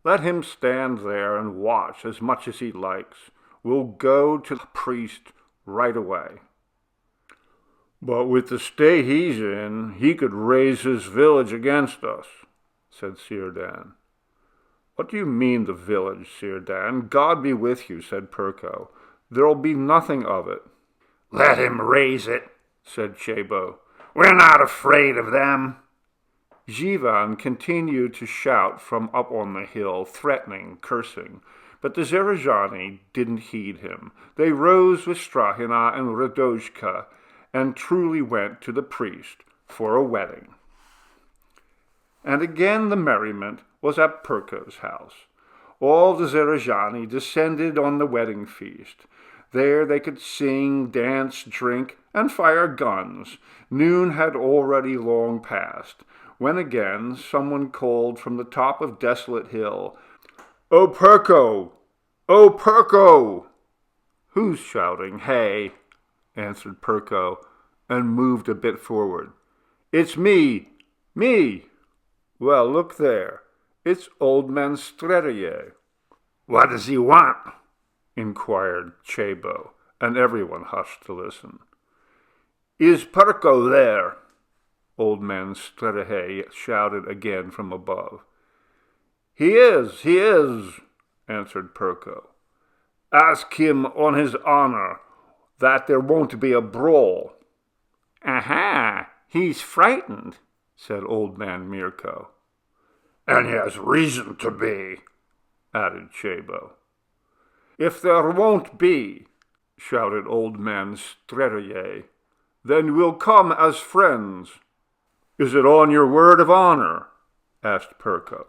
Let him stand there and watch as much as he likes. We'll go to the priest right away." "But with the state he's in, he could raise his village against us," said Sirdan. "What do you mean, the village, Sirdan? God be with you," said Perko. "There'll be nothing of it." "Let him raise it," said Chebo. "We're not afraid of them." Jivan continued to shout from up on the hill, threatening, cursing. But the Zarazhani didn't heed him. They rose with Strahina and Radojka and truly went to the priest for a wedding. And again the merriment was at Perko's house. All the Zarazhani descended on the wedding feast. There they could sing, dance, drink, and fire guns. Noon had already long passed, when again someone called from the top of Desolate Hill, "Oh, Perko! Oh, Perko!" "Who's shouting? Hey," answered Perko, and moved a bit forward. "It's me! Me!" "Well, look there. It's old man Strelye." "What does he want?" inquired Chebo, and everyone hushed to listen. "Is Perko there?" Old Man Strehey shouted again from above. He is, answered Perko. Ask him on his honor that there won't be a brawl. Aha, he's frightened, said Old Man Mirko. And he has reason to be, added Chabo. If there won't be, shouted Old Man Strehey, then we'll come as friends. Is it on your word of honor? Asked Perko.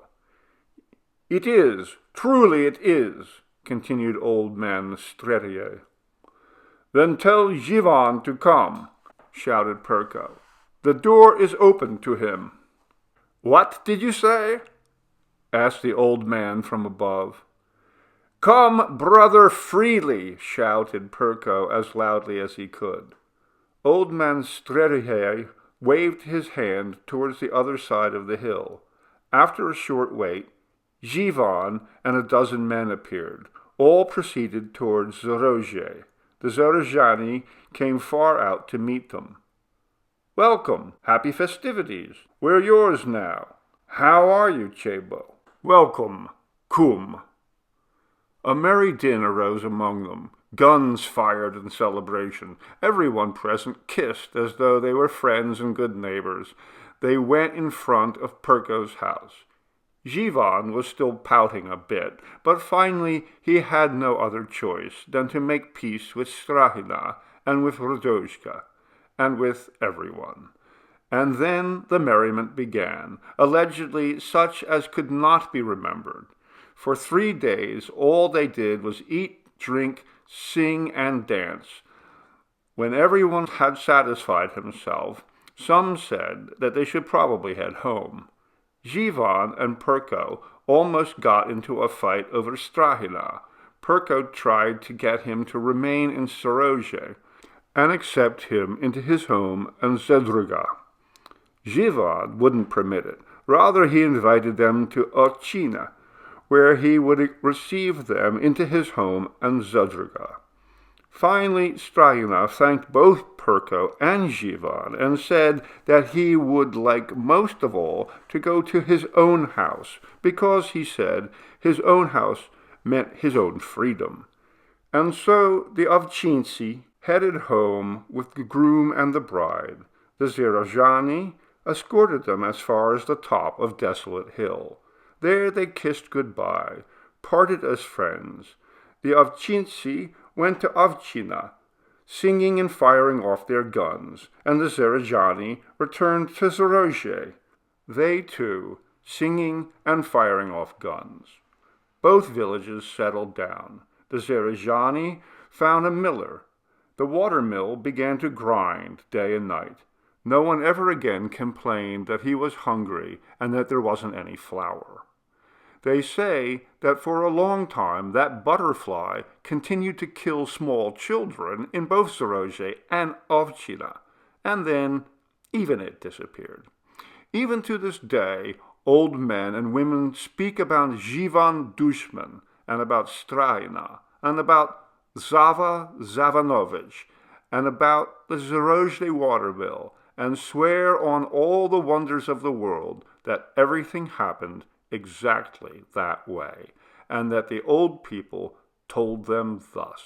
It is, truly it is, continued Old Man Strehey. Then tell Jivan to come, shouted Perko. The door is open to him. What did you say? Asked the old man from above. Come, brother, freely, shouted Perko as loudly as he could. Old Man Strehey waved his hand towards the other side of the hill. After a short wait, Jivan and a dozen men appeared. All proceeded towards Zarozhe. The Zarojani came far out to meet them. Welcome, happy festivities. We're yours now. How are you, Chabo? Welcome, Kum. A merry din arose among them. Guns fired in celebration. Everyone present kissed as though they were friends and good neighbors. They went in front of Perko's house. Jivan was still pouting a bit, but finally he had no other choice than to make peace with Strahina and with Radojka, and with everyone. And then the merriment began, allegedly such as could not be remembered. For 3 days all they did was eat, drink, sing, and dance. When everyone had satisfied himself, some said that they should probably head home. Jivan and Perko almost got into a fight over Strahina. Perko tried to get him to remain in Zarozhe and accept him into his home in Zedruga. Jivan wouldn't permit it. Rather, he invited them to Ochina, where he would receive them into his home in Zedruga. Finally, Strahina thanked both Perko and Jivan and said that he would like most of all to go to his own house, because, he said, his own house meant his own freedom. And so the Ovchinsi headed home with the groom and the bride. The Zarojani escorted them as far as the top of Desolate Hill. There they kissed goodbye, parted as friends. The Ovchinsi went to Ovchina, singing and firing off their guns, and the Zarojani returned to Zarozhe, they too singing and firing off guns. Both villages settled down. The Zarojani found a miller. The water mill began to grind day and night. No one ever again complained that he was hungry and that there wasn't any flour. They say that for a long time that butterfly continued to kill small children in both Zarozhe and Ovchina, and then even it disappeared. Even to this day, old men and women speak about Jivan Dushman and about Strahina and about Zava Zavanovich and about the Zarozhe water mill, and swear on all the wonders of the world that everything happened exactly that way, and that the old people told them thus.